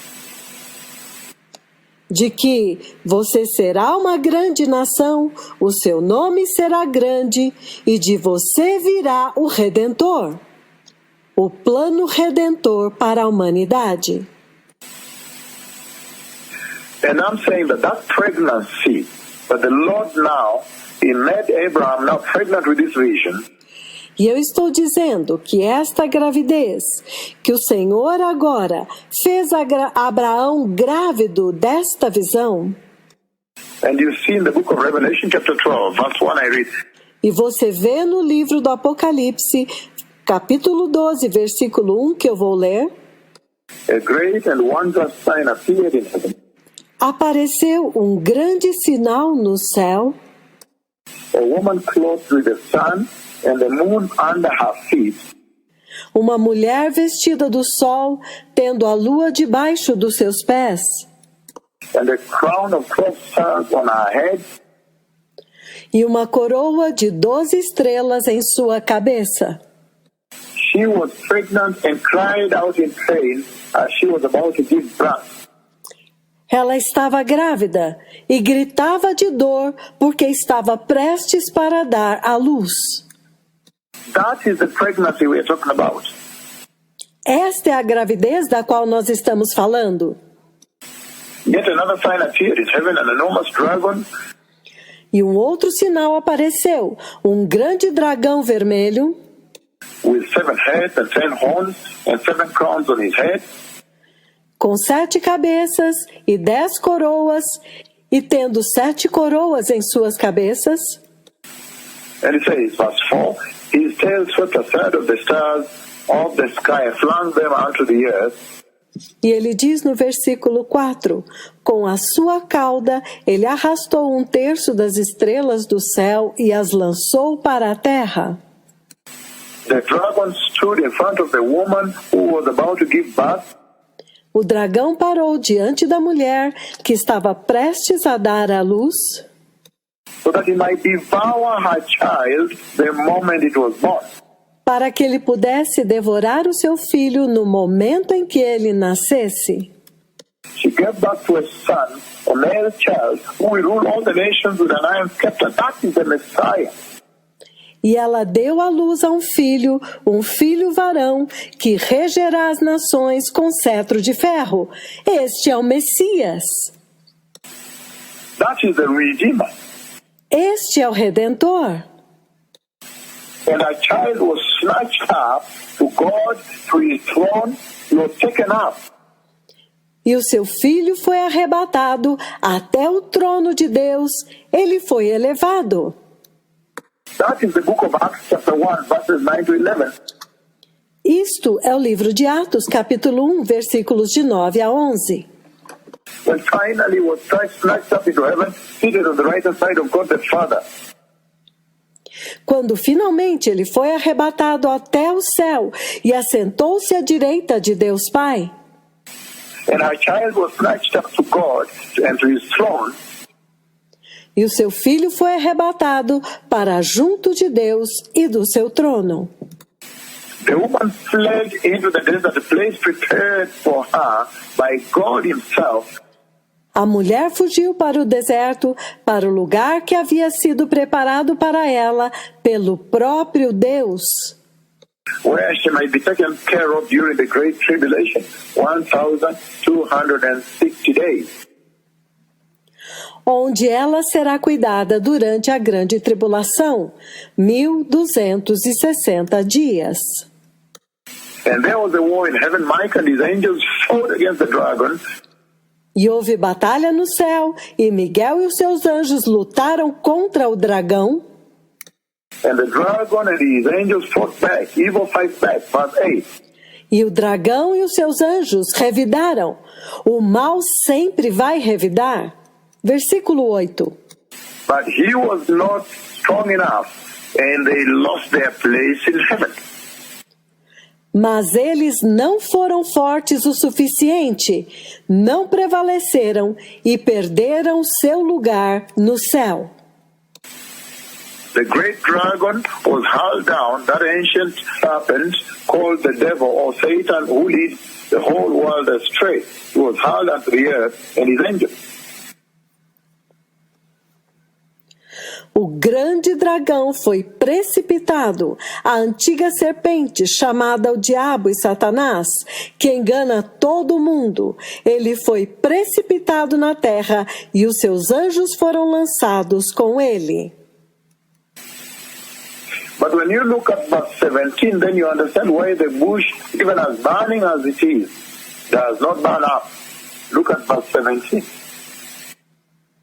S1: De que você será uma grande nação, o seu nome será grande, e de você virá o Redentor, o plano redentor para a humanidade.
S2: And I'm saying that pregnancy, that the Lord now, He made Abraham now pregnant with this vision.
S1: E eu estou dizendo que esta gravidez, que o Senhor agora fez Abraão grávido desta visão.
S2: And you see in the book of Revelation chapter 12, verse 1 I read.
S1: E você vê no livro do Apocalipse, capítulo 12, versículo 1, que eu vou ler.
S2: A great and wondrous sign appeared in heaven.
S1: Apareceu um grande sinal no céu.
S2: A woman clothed with the sun and the moon under her feet,
S1: uma mulher vestida do sol, tendo a lua debaixo dos seus pés,
S2: and a crown of 12 stars on her head,
S1: e uma coroa de 12 estrelas em sua cabeça.
S2: she was pregnant and cried out in pain as she was about to give birth.
S1: Ela estava grávida e gritava de dor porque estava prestes para dar à luz.
S2: That is the pregnancy we are talking about.
S1: Esta é a gravidez da qual nós estamos falando.
S2: Yet another sign appeared in heaven, an enormous dragon,
S1: E um outro sinal apareceu, um grande dragão vermelho,
S2: with 7 heads and 10 horns and 7 crowns on his head,
S1: com 7 cabeças e 10 coroas, e tendo 7 coroas em suas cabeças.
S2: and it says, verse 4, his tail swept aside of the stars of the sky and flung them onto the earth.
S1: E ele diz no versículo 4, com a sua cauda ele arrastou 1/3 das estrelas do céu e as lançou para a terra.
S2: The dragon stood in front of the woman who was about to give birth,
S1: O dragão parou diante da mulher que estava prestes a dar à luz,
S2: so that he might devour her child the moment it was born.
S1: para que ele pudesse devorar o seu filho no momento em que ele nascesse.
S2: She gave birth to a son, a male child, who will rule all the nations with an iron scepter. That is the Messiah.
S1: E ela deu à luz a um filho varão, que regerá as nações com cetro de ferro. Este é o Messias.
S2: That is the Redeemer.
S1: Este é o Redentor.
S2: And her child was snatched up to God, to his throne, he was taken up.
S1: E o seu filho foi arrebatado até o trono de Deus. Ele foi elevado.
S2: That is the book of Acts chapter 1, verses 9 to 11.
S1: Isto é o livro de Atos, capítulo 1, versículos de 9 a 11.
S2: When finally was Christ snatched up into heaven, seated on the right hand side of God the Father.
S1: Quando finalmente ele foi arrebatado até o céu e assentou-se à direita de Deus Pai.
S2: And her child was snatched up to God and to his throne.
S1: E o seu filho foi arrebatado para junto de Deus e do seu trono.
S2: The woman fled into the desert, a place prepared for her by God himself.
S1: A mulher fugiu para o deserto, para o lugar que havia sido preparado para ela pelo próprio Deus,
S2: Where she might be taken care of during the Great Tribulation, 1,260 days.
S1: onde ela será cuidada durante a grande tribulação, 1260 dias.
S2: And there was a war in heaven. Michael and his angels fought against the dragon.
S1: E houve batalha no céu, e Miguel e os seus anjos lutaram contra o dragão,
S2: And the dragon and his angels fought back. Evil fights back. Verse 8.
S1: e o dragão e os seus anjos revidaram. O mal sempre vai revidar. Versículo 8.
S2: But he was not strong enough, and they lost their place in heaven.
S1: Mas eles não foram fortes o suficiente, não prevaleceram e perderam seu lugar no céu.
S2: The great dragon was hurled down, that ancient serpent called the devil or Satan, who leads the whole world astray. He was hurled unto the earth and his angels.
S1: O grande dragão foi precipitado, a antiga serpente chamada o diabo e Satanás, que engana todo mundo. Ele foi precipitado na terra e os seus anjos foram lançados com ele.
S2: But when you look at verse 17, then you understand why the bush, even as burning as it is, does not burn up. Look at verse 17.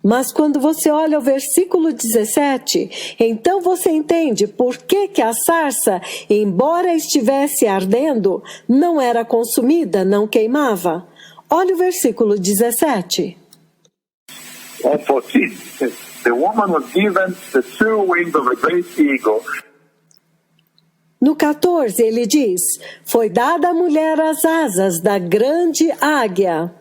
S1: Mas quando você olha o versículo 17, então você entende por que a sarça, embora estivesse ardendo, não era consumida, não queimava. Olha o versículo 17.
S2: Or 14. The woman was given the 2 wings of a great eagle,
S1: No 14 ele diz: foi dada à mulher as asas da grande águia,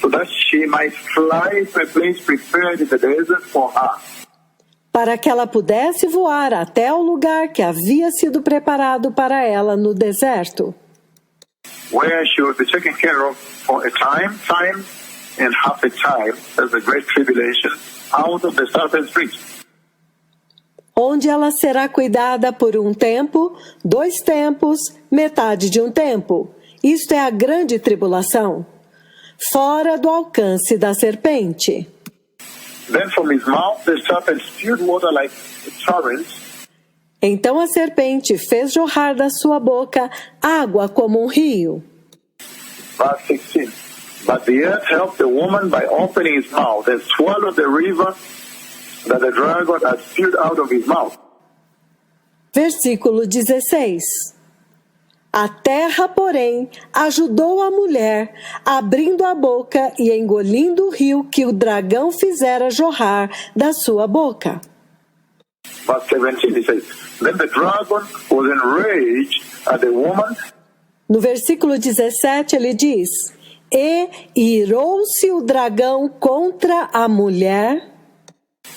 S2: so that she might fly to a place prepared in the desert for her,
S1: para que ela pudesse voar até o lugar que havia sido preparado para ela no deserto,
S2: where she would be taken care of for a time and half a time, as the great tribulation, out of the serpent's reach.
S1: onde ela será cuidada por um tempo, 2 tempos, metade de um tempo. Isto é a grande tribulação, fora do alcance da serpente.
S2: Then from his mouth the serpent spewed water like torrents,
S1: Então a serpente fez jorrar da sua boca água como um rio.
S2: verse 16. But the earth helped the woman by opening his mouth and swallowed the river that the dragon had spewed out of his mouth.
S1: Versículo 16. A terra, porém, ajudou a mulher, abrindo a boca e engolindo o rio que o dragão fizera jorrar da sua boca.
S2: Verse 17, he says, then the dragon was enraged at the woman,
S1: No versículo 17 ele diz: e irou-se o dragão contra a mulher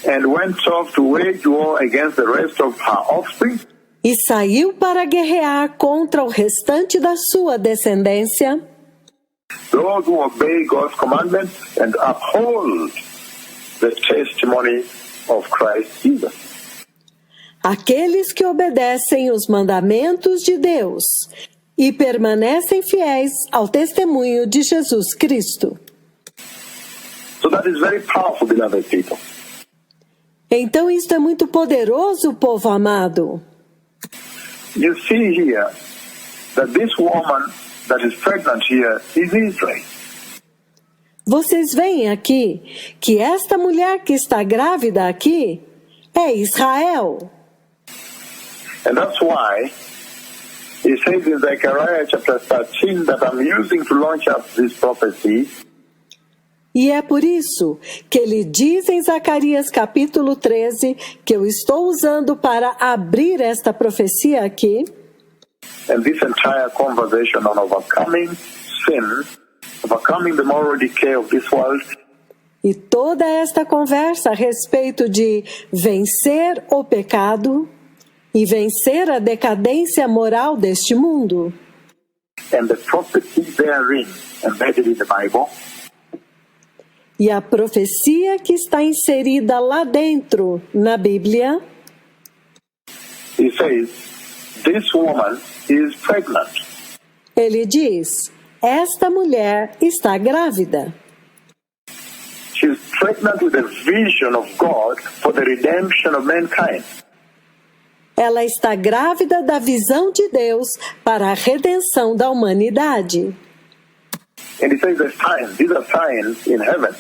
S2: and went off to wage war against the rest of her offspring,
S1: e saiu para guerrear contra o restante da sua descendência,
S2: those who obey God's commandments and uphold the testimony of Christ Jesus.
S1: aqueles que obedecem os mandamentos de Deus e permanecem fiéis ao testemunho de Jesus Cristo.
S2: So that is very powerful, beloved people.
S1: Então isto é muito poderoso, povo amado.
S2: You see here that this woman that is pregnant here is Israel.
S1: Vocês veem aqui que esta mulher que está grávida aqui é Israel.
S2: And that's why he says in Zechariah chapter 13 that I'm using to launch up this prophecy,
S1: E é por isso que ele diz em Zacarias capítulo 13 que eu estou usando para abrir esta profecia aqui,
S2: and this entire conversation on overcoming sin, overcoming the moral decay of this world,
S1: e toda esta conversa a respeito de vencer o pecado e vencer a decadência moral deste mundo.
S2: and the prophecy therein embedded in the Bible,
S1: E a profecia que está inserida lá dentro na Bíblia,
S2: he says, this woman is pregnant.
S1: ele diz: esta mulher está grávida.
S2: She's pregnant with a vision of God for the redemption of mankind.
S1: Ela está grávida da visão de Deus para a redenção da humanidade.
S2: And he says there's signs, these are signs in heaven.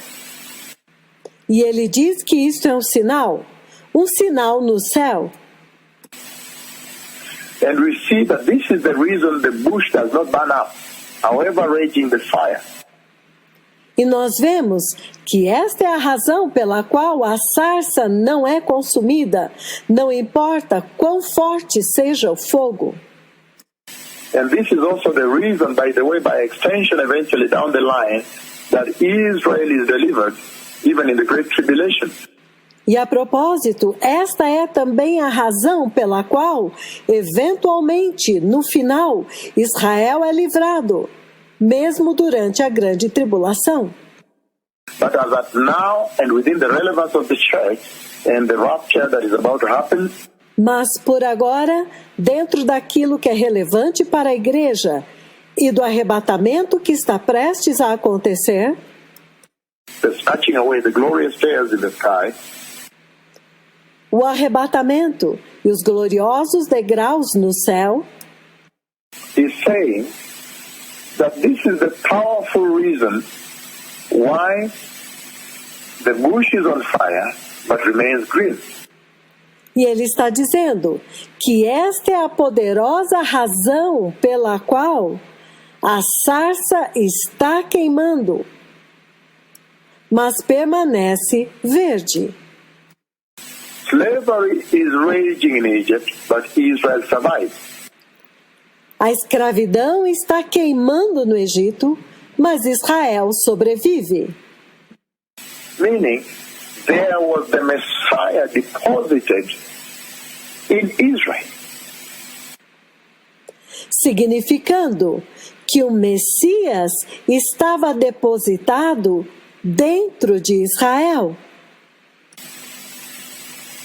S1: E ele diz que isto é um sinal no céu.
S2: And we see that this is the reason the bush does not burn up, however raging the fire.
S1: E nós vemos que esta é a razão pela qual a sarça não é consumida, não importa quão forte seja o fogo.
S2: And this is also the reason, by the way, by extension, eventually down the line, that Israel is delivered, even in the Great Tribulation.
S1: E a propósito, esta é também a razão pela qual, eventualmente, no final, Israel é livrado, mesmo durante a grande tribulação.
S2: But as at now, and within the relevance of the church, and the rapture that is about to happen,
S1: Mas, por agora, dentro daquilo que é relevante para a igreja e do arrebatamento que está prestes a acontecer,
S2: the snatching away the glorious stars in the sky,
S1: o arrebatamento e os gloriosos degraus no céu,
S2: is saying that this is the powerful reason why the bush is on fire but remains green.
S1: e ele está dizendo que esta é a poderosa razão pela qual a sarça está queimando, mas permanece verde.
S2: Slavery is raging in Egypt, but Israel survives.
S1: A escravidão está queimando no Egito, mas Israel sobrevive.
S2: Meaning, there was the Messiah deposited in Israel.
S1: Significando que o Messias estava depositado dentro de Israel.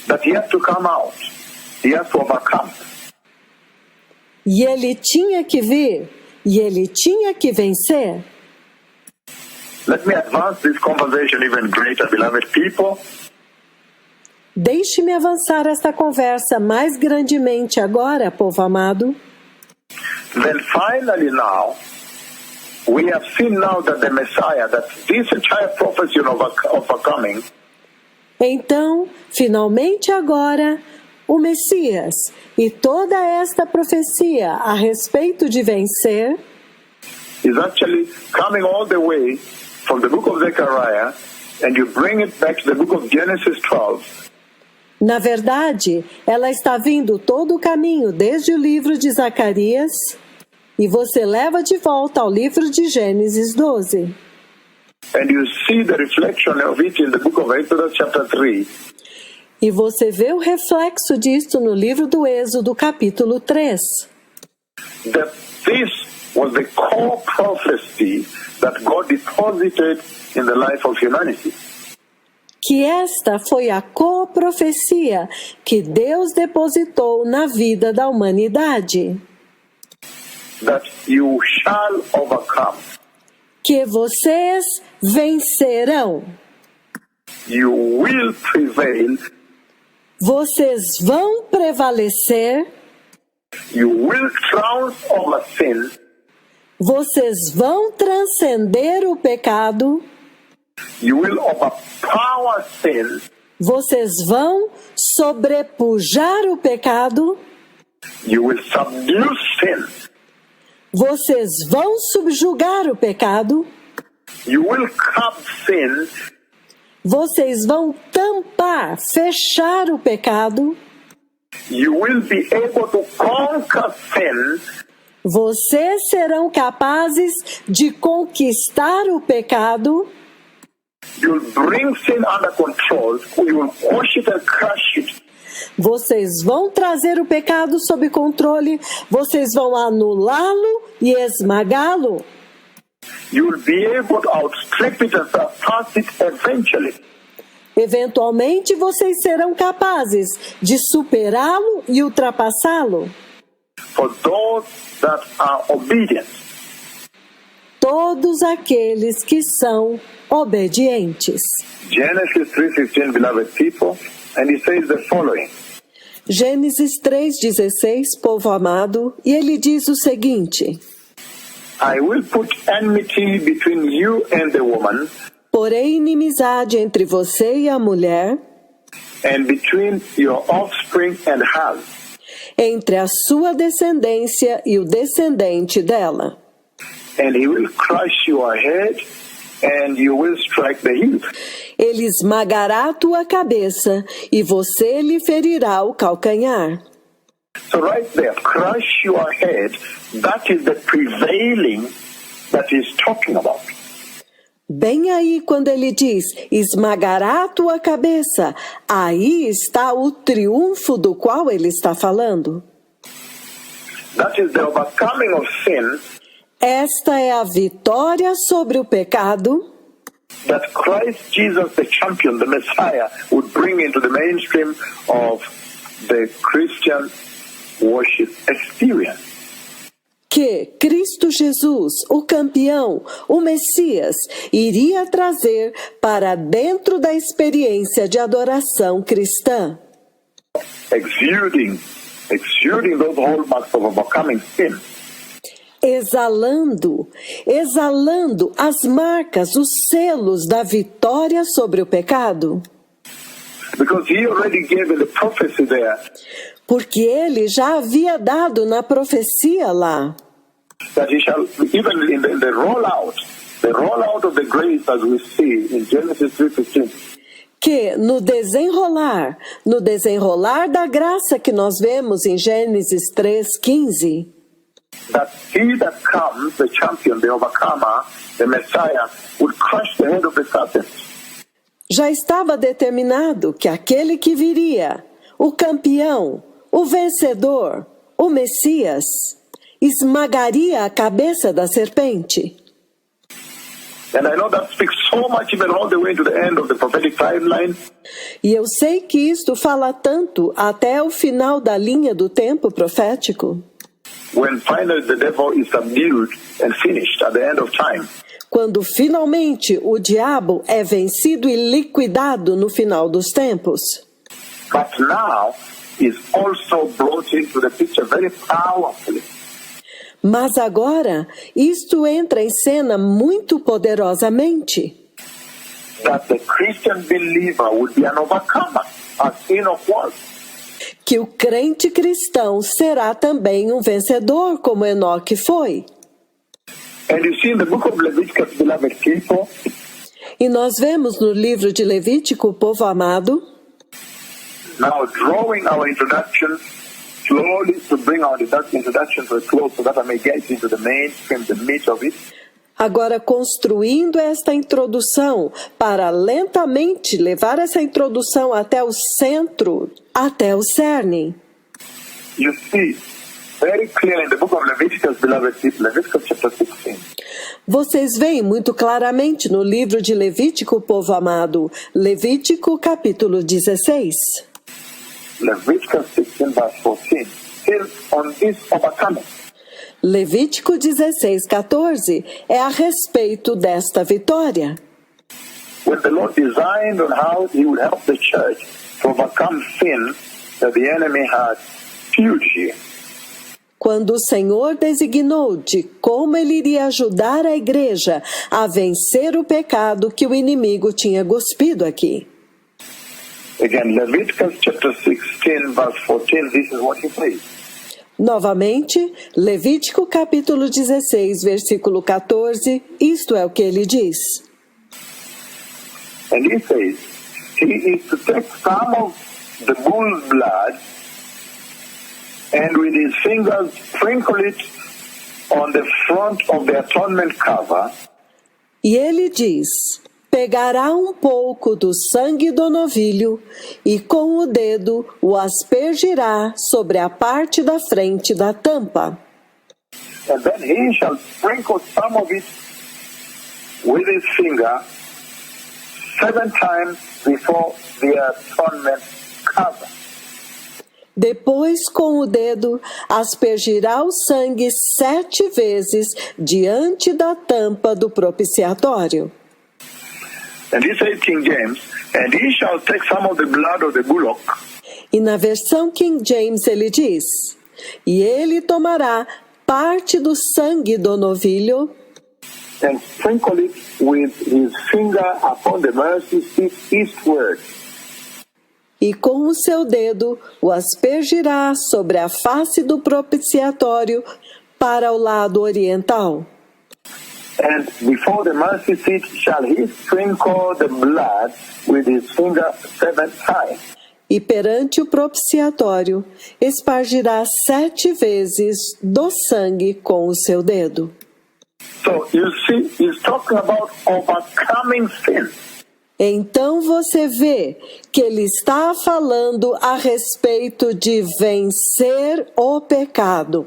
S2: That he had to come out. He had to overcome.
S1: E ele tinha que vir, e ele tinha que vencer.
S2: Let me advance this conversation even greater, beloved people.
S1: Deixe-me avançar esta conversa mais grandemente agora, povo amado.
S2: Then finally now, we have seen now that the Messiah, that this entire prophecy of overcoming,
S1: Então, finalmente agora, o Messias e toda esta profecia a respeito de vencer
S2: is actually coming all the way from the book of Zechariah, and you bring it back to the book of Genesis 12.
S1: Na verdade, ela está vindo todo o caminho desde o livro de Zacarias e você leva de volta ao livro de Gênesis 12.
S2: And you see the reflection of it in the book of Exodus chapter 3.
S1: E você vê o reflexo disto no livro do Êxodo, capítulo 3.
S2: That this was the core prophecy that God deposited in the life of humanity.
S1: Que esta foi a coprofecia que Deus depositou na vida da humanidade.
S2: That you shall overcome.
S1: Que vocês vencerão.
S2: You will prevail.
S1: Vocês vão prevalecer.
S2: You will triumph over sin.
S1: Vocês vão transcender o pecado.
S2: You will overpower sin.
S1: Vocês vão sobrepujar o pecado.
S2: You will subdue sin.
S1: Vocês vão subjugar o pecado.
S2: You will curb sin.
S1: Vocês vão tampar, fechar o pecado.
S2: You will be able to conquer sin.
S1: Vocês serão capazes de conquistar o pecado.
S2: You'll bring sin under control. You will quash it and crush it.
S1: Vocês vão trazer o pecado sob controle. Vocês vão anulá-lo e esmagá-lo.
S2: You will be able to outstrip it and surpass it eventually.
S1: Eventualmente, vocês serão capazes de superá-lo e ultrapassá-lo.
S2: For those that are obedient.
S1: Todos aqueles que são obedientes.
S2: Genesis 3:15, beloved people, and he says the following.
S1: Gênesis 3:16, povo amado, e ele diz o seguinte:
S2: I will put enmity between you and the woman,
S1: porém inimizade entre você e a mulher,
S2: and between your offspring and hers.
S1: entre a sua descendência e o descendente dela.
S2: And he will crush your head, and you will strike the heel.
S1: Ele esmagará a tua cabeça e você lhe ferirá o calcanhar.
S2: So right there, crush your head, that is the prevailing that he's talking about.
S1: Bem aí quando ele diz, esmagará a tua cabeça, aí está o triunfo do qual ele está falando.
S2: That is the overcoming of sin.
S1: Esta é a vitória sobre o pecado
S2: That Christ Jesus, the champion, the Messiah, would bring into the mainstream of the Christian worship experience.
S1: que Cristo Jesus, o campeão, o Messias, iria trazer para dentro da experiência de adoração cristã.
S2: Exuding those hallmarks of overcoming sin.
S1: Exalando as marcas, os selos da vitória sobre o pecado.
S2: Because he already gave the prophecy there.
S1: Porque ele já havia dado na profecia lá.
S2: That he shall, even in the rollout of the grace as we see in Genesis 3:15.
S1: Que no desenrolar da graça que nós vemos em Gênesis 3:15.
S2: that he that comes, the champion, the overcomer, the Messiah, would crush the head of the serpent.
S1: Já estava determinado que aquele que viria, o campeão, o vencedor, o Messias, esmagaria a cabeça da serpente.
S2: And I know that speaks so much even all the way to the end of the prophetic timeline.
S1: E eu sei que isto fala tanto até o final da linha do tempo profético.
S2: When finally the devil is subdued and finished at the end of time.
S1: Quando finalmente o diabo é vencido e liquidado no final dos tempos.
S2: But now is also brought into the picture very powerfully.
S1: Mas agora, isto entra em cena muito poderosamente.
S2: That the Christian believer would be an overcomer, as Enoch was.
S1: Que o crente cristão será também um vencedor, como Enoque foi.
S2: And you see in the book of Leviticus, beloved people,
S1: E nós vemos no livro de Levítico, povo amado,
S2: now drawing our introduction slowly to bring our introduction to a close so that I may get into the mainstream, the meat of it.
S1: agora construindo esta introdução para lentamente levar essa introdução até o centro, até o cerne.
S2: You see very clearly in the book of Leviticus, beloved people, Leviticus chapter 16.
S1: Vocês veem muito claramente no livro de Levítico, povo amado, Levítico capítulo 16.
S2: Leviticus 16 verse 14, still on this overcoming.
S1: Levítico 16, 14 é a respeito desta vitória.
S2: When the Lord designed on how he would help the church to overcome sin that the enemy had spewed here.
S1: Quando o Senhor designou de como ele iria ajudar a igreja a vencer o pecado que o inimigo tinha cuspido aqui.
S2: Again, Leviticus chapter 16 verse 14, this is what he says.
S1: Novamente, Levítico capítulo 16, versículo 14, isto é o que ele diz.
S2: And he says, he is to take some of the bull's blood and with his fingers sprinkle it on the front of the atonement cover.
S1: E ele diz: pegará um pouco do sangue do novilho e com o dedo o aspergirá sobre a parte da frente da tampa.
S2: And then he shall sprinkle some of it with his finger 7 times before the atonement cover.
S1: Depois, com o dedo, aspergirá o sangue 7 vezes diante da tampa do propiciatório.
S2: And he said, King James, and he shall take some of the blood of the bullock.
S1: E na versão King James ele diz: e ele tomará parte do sangue do novilho
S2: And sprinkle it with his finger upon the mercy seat eastward.
S1: e com o seu dedo o aspergirá sobre a face do propiciatório para o lado oriental.
S2: And before the mercy seat shall he sprinkle the blood with his finger 7 times.
S1: E perante o propiciatório espargirá 7 vezes do sangue com o seu dedo.
S2: So you see, he's talking about overcoming sin.
S1: Então você vê que ele está falando a respeito de vencer o pecado.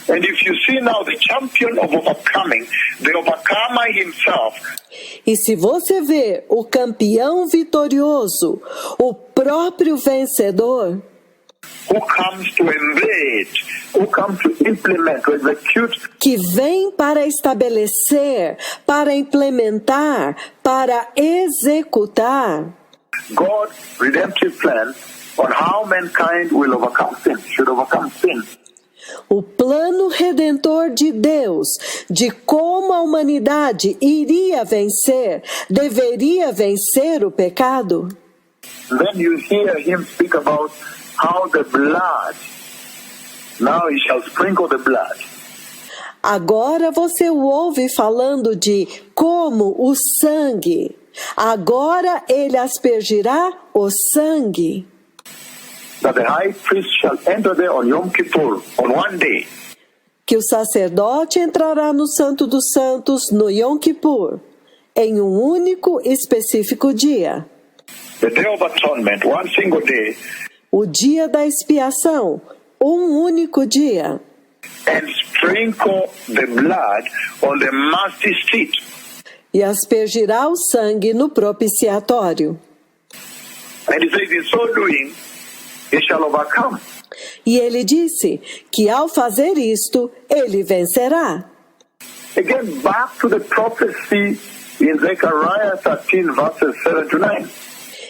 S2: And if you see now the champion of overcoming, the overcomer himself,
S1: E se você vê o campeão vitorioso, o próprio vencedor,
S2: who comes to embed, who comes to implement, to execute
S1: que vem para estabelecer, para implementar, para executar
S2: God's redemptive plan on how mankind will overcome sin, should overcome sin.
S1: o plano redentor de Deus, de como a humanidade iria vencer, deveria vencer o pecado.
S2: Then you hear him speak about how the blood, now he shall sprinkle the blood.
S1: Agora você o ouve falando de como o sangue. Agora ele aspergirá o sangue.
S2: That the high priest shall enter there on Yom Kippur, on one day.
S1: que o sacerdote entrará no Santo dos Santos no Yom Kippur, em um único específico dia.
S2: The Day of Atonement, one single day,
S1: O dia da expiação, um único dia.
S2: and sprinkle the blood on the mercy seat.
S1: E aspergirá o sangue no propiciatório.
S2: And he says, in so doing, he shall overcome.
S1: E ele disse que ao fazer isto, ele vencerá.
S2: Again, back to the prophecy in Zechariah 13, verses 7 to 9.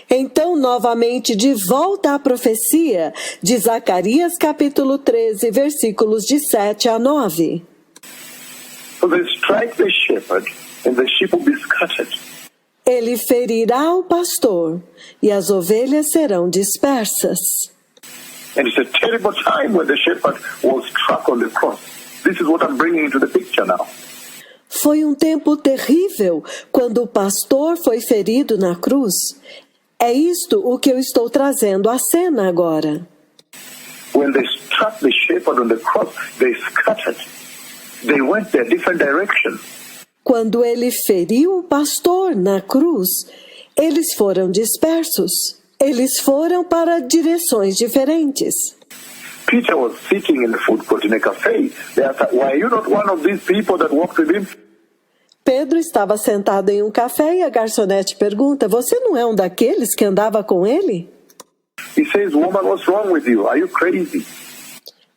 S1: Então, novamente, de volta à profecia de Zacarias capítulo 13, versículos de 7 a 9.
S2: So they strike the shepherd, and the sheep will be scattered.
S1: Ele ferirá o pastor, e as ovelhas serão dispersas.
S2: And it's a terrible time when the shepherd was struck on the cross. This is what I'm bringing into the picture now.
S1: Foi um tempo terrível quando o pastor foi ferido na cruz. É isto o que eu estou trazendo à cena agora.
S2: When they struck the shepherd on the cross, they scattered. They went their different directions.
S1: Quando ele feriu o pastor na cruz, eles foram dispersos. Eles foram para direções diferentes.
S2: Peter was sitting in the food court in a cafe. They asked, why are you not one of these people that walked with him?
S1: Pedro estava sentado em um café e a garçonete pergunta: você não é um daqueles que andava com ele?
S2: He says, woman, what's wrong with you? Are you crazy?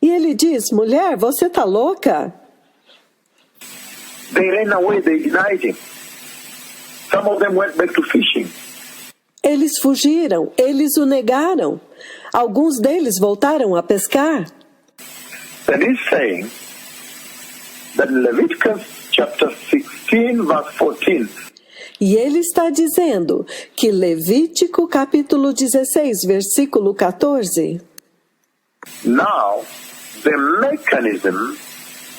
S1: E ele diz: mulher, você está louca?
S2: They ran away, they denied him. Some of them went back to fishing.
S1: Eles fugiram, eles o negaram. Alguns deles voltaram a pescar.
S2: And he's saying that in Leviticus chapter 16, verse 14,
S1: E ele está dizendo que Levítico capítulo 16, versículo 14,
S2: now the mechanism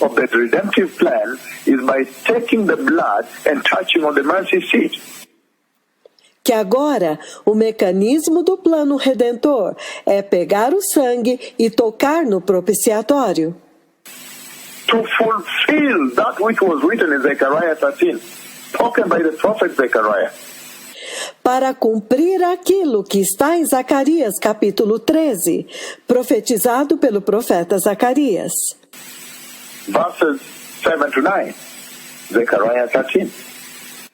S2: of the redemptive plan is by taking the blood and touching on the mercy seat.
S1: que agora o mecanismo do plano redentor é pegar o sangue e tocar no propiciatório.
S2: To fulfill that which was written in Zechariah 13, spoken by the prophet Zechariah.
S1: Para cumprir aquilo que está em Zacarias capítulo 13, profetizado pelo profeta Zacarias.
S2: Verses 7 to 9, Zechariah 13.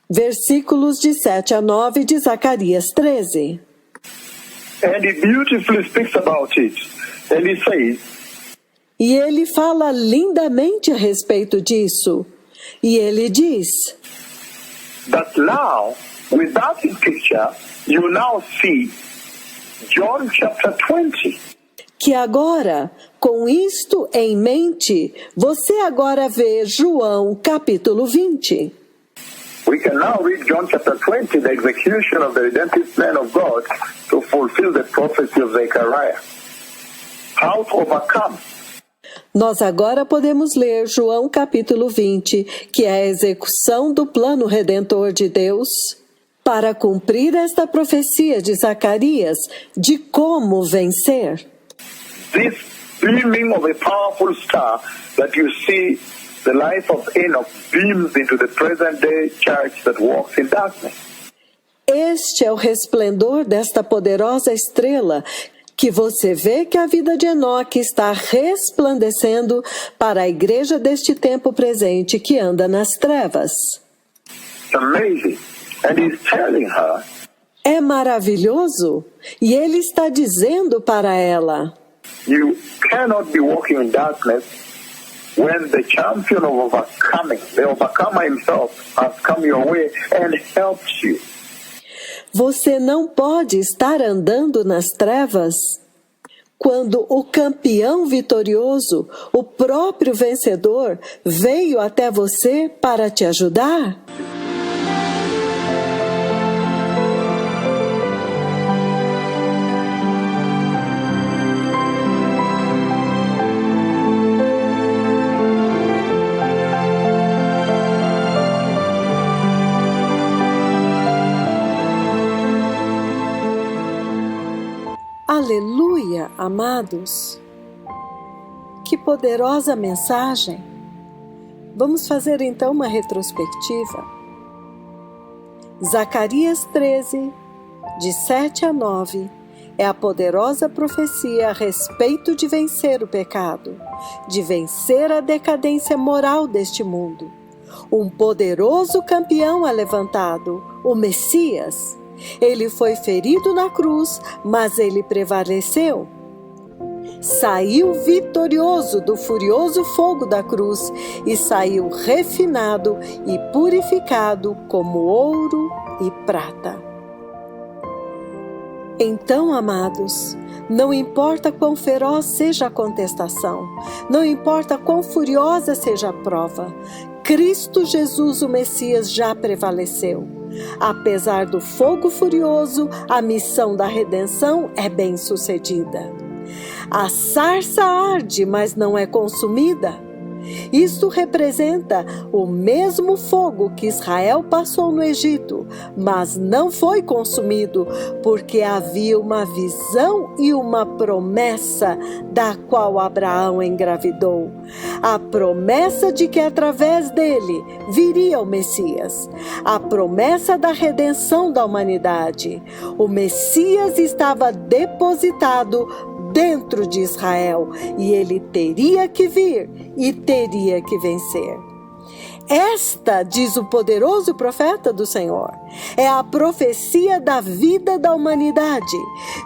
S1: Versículos de 7 a 9 de Zacarias 13.
S2: And he beautifully speaks about it. And he says,
S1: E ele fala lindamente a respeito disso. E ele diz
S2: that now, with that in picture, you now see John chapter 20.
S1: que agora, com isto em mente, você agora vê João capítulo 20.
S2: We can now read John chapter 20, the execution of the redemptive plan of God to fulfill the prophecy of Zechariah. How to overcome.
S1: Nós agora podemos ler João capítulo 20, que é a execução do plano redentor de Deus, para cumprir esta profecia de Zacarias de como vencer.
S2: This beaming of a powerful star that you see the life of Enoch beams into the present day church that walks in darkness.
S1: Este é o resplendor desta poderosa estrela que você vê que a vida de Enoque está resplandecendo para a igreja deste tempo presente que anda nas trevas.
S2: It's amazing. And he's telling her,
S1: É maravilhoso? E ele está dizendo para ela:
S2: you cannot be walking in darkness when the champion of overcoming, the overcomer himself, has come your way and helped you.
S1: você não pode estar andando nas trevas quando o campeão vitorioso, o próprio vencedor, veio até você para te ajudar. Aleluia, amados! Que poderosa mensagem! Vamos fazer então uma retrospectiva. Zacarias 13, de 7 a 9, é a poderosa profecia a respeito de vencer o pecado, de vencer a decadência moral deste mundo. Um poderoso campeão é levantado, o Messias. Ele foi ferido na cruz, mas ele prevaleceu. Saiu vitorioso do furioso fogo da cruz e saiu refinado e purificado como ouro e prata. Então, amados, não importa quão feroz seja a contestação, não importa quão furiosa seja a prova, Cristo Jesus, o Messias, já prevaleceu. Apesar do fogo furioso, a missão da redenção é bem-sucedida. A sarça arde, mas não é consumida. Isto representa o mesmo fogo que Israel passou no Egito, mas não foi consumido, porque havia uma visão e uma promessa da qual Abraão engravidou. A promessa de que através dele viria o Messias. A promessa da redenção da humanidade. O Messias estava depositado dentro de Israel, e ele teria que vir e teria que vencer. Esta, diz o poderoso profeta do Senhor, é a profecia da vida da humanidade,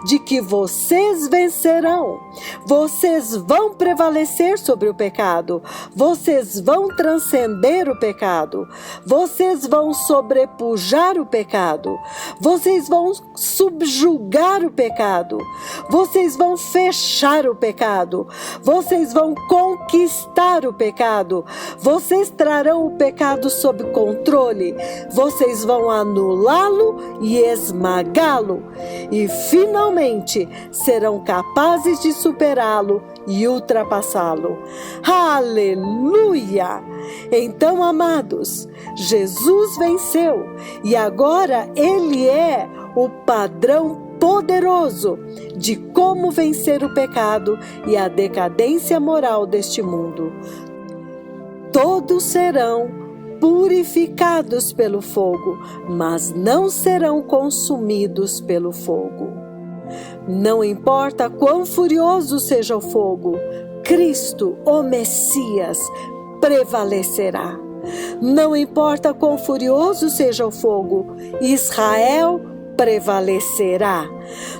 S1: de que vocês vencerão, vocês vão prevalecer sobre o pecado, vocês vão transcender o pecado, vocês vão sobrepujar o pecado, vocês vão subjugar o pecado, vocês vão fechar o pecado, vocês vão conquistar o pecado, vocês trarão o pecado sob controle, vocês vão anulá-lo e esmagá-lo, e finalmente serão capazes de superá-lo e ultrapassá-lo. Aleluia! Então, amados, Jesus venceu e agora Ele é o padrão poderoso de como vencer o pecado e a decadência moral deste mundo. Todos serão purificados pelo fogo, mas não serão consumidos pelo fogo. Não importa quão furioso seja o fogo, Cristo, o Messias, prevalecerá. Não importa quão furioso seja o fogo, Israel prevalecerá.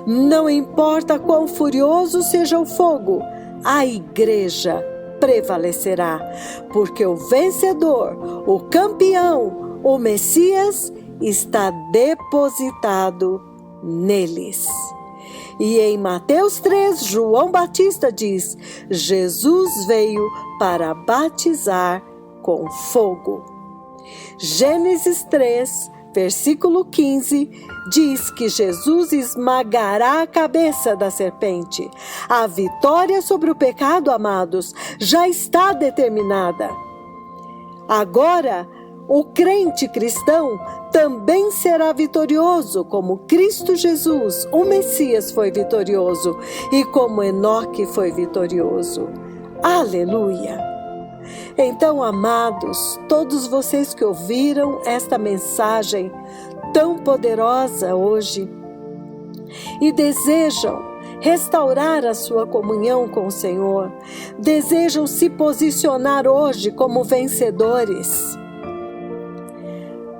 S1: Não importa quão furioso seja o fogo, a igreja prevalecerá, porque o vencedor, o campeão, o Messias está depositado neles. E em Mateus 3, João Batista diz: Jesus veio para batizar com fogo. Gênesis 3, versículo 15, diz que Jesus esmagará a cabeça da serpente. A vitória sobre o pecado, amados, já está determinada. Agora, o crente cristão também será vitorioso, como Cristo Jesus, o Messias, foi vitorioso e como Enoque foi vitorioso. Aleluia! Então, amados, todos vocês que ouviram esta mensagem tão poderosa hoje e desejam restaurar a sua comunhão com o Senhor, desejam se posicionar hoje como vencedores,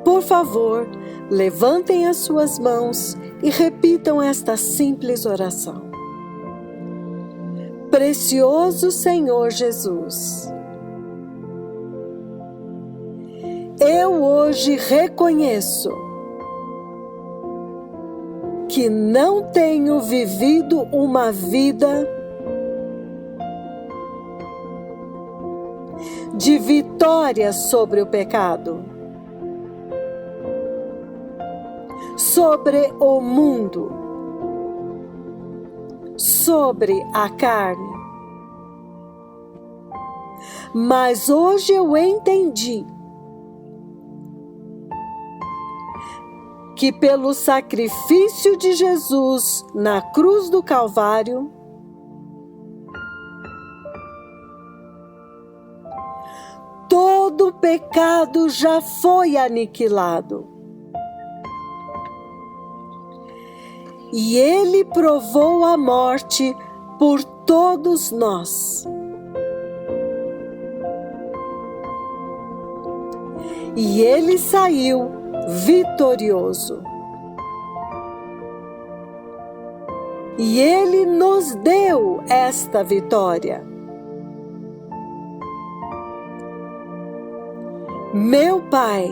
S1: por favor, levantem as suas mãos e repitam esta simples oração. Precioso Senhor Jesus, eu hoje reconheço que não tenho vivido uma vida de vitória sobre o pecado, sobre o mundo, sobre a carne. Mas hoje eu entendi que pelo sacrifício de Jesus na cruz do Calvário, todo o pecado já foi aniquilado. E Ele provou a morte por todos nós. E Ele saiu vitorioso. E Ele nos deu esta vitória. Meu Pai,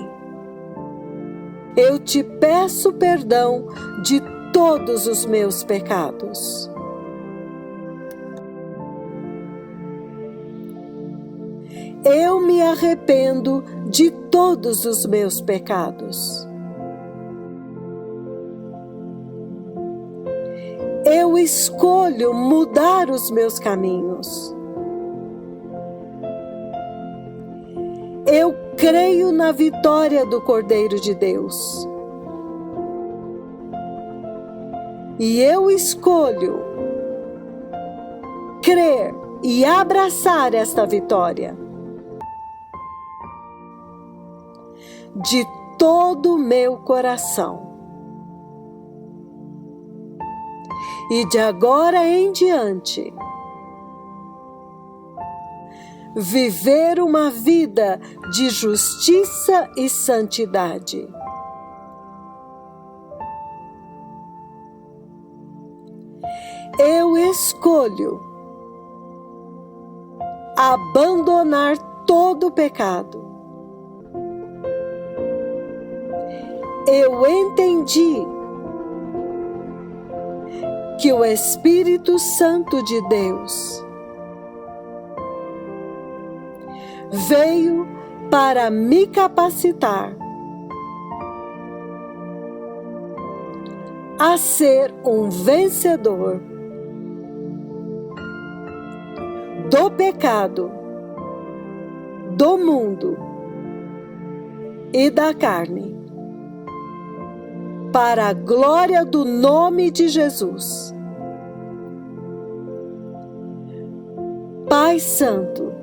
S1: eu te peço perdão de todos os meus pecados. Eu me arrependo de todos os meus pecados. Eu escolho mudar os meus caminhos. Eu creio na vitória do Cordeiro de Deus. E eu escolho crer e abraçar esta vitória de todo o meu coração. E de agora em diante, viver uma vida de justiça e santidade. Eu escolho abandonar todo o pecado. Eu entendi que o Espírito Santo de Deus veio para me capacitar a ser um vencedor do pecado, do mundo e da carne, para a glória do nome de Jesus. Pai Santo,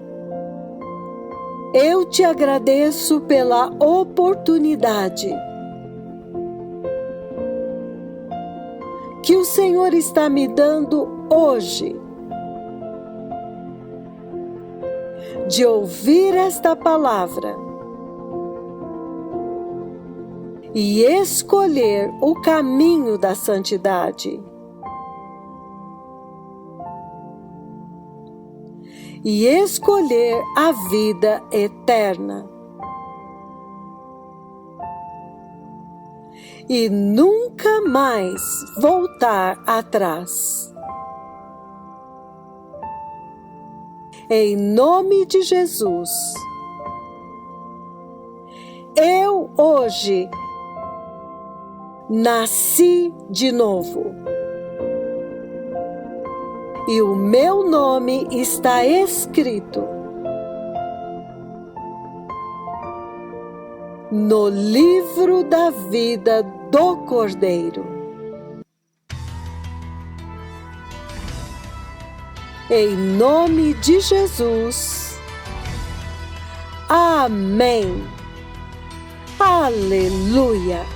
S1: eu te agradeço pela oportunidade que o Senhor está me dando hoje de ouvir esta palavra e escolher o caminho da santidade. E escolher a vida eterna. E nunca mais voltar atrás. Em nome de Jesus, eu hoje nasci de novo. E o meu nome está escrito no livro da vida do Cordeiro. Em nome de Jesus. Amém. Aleluia.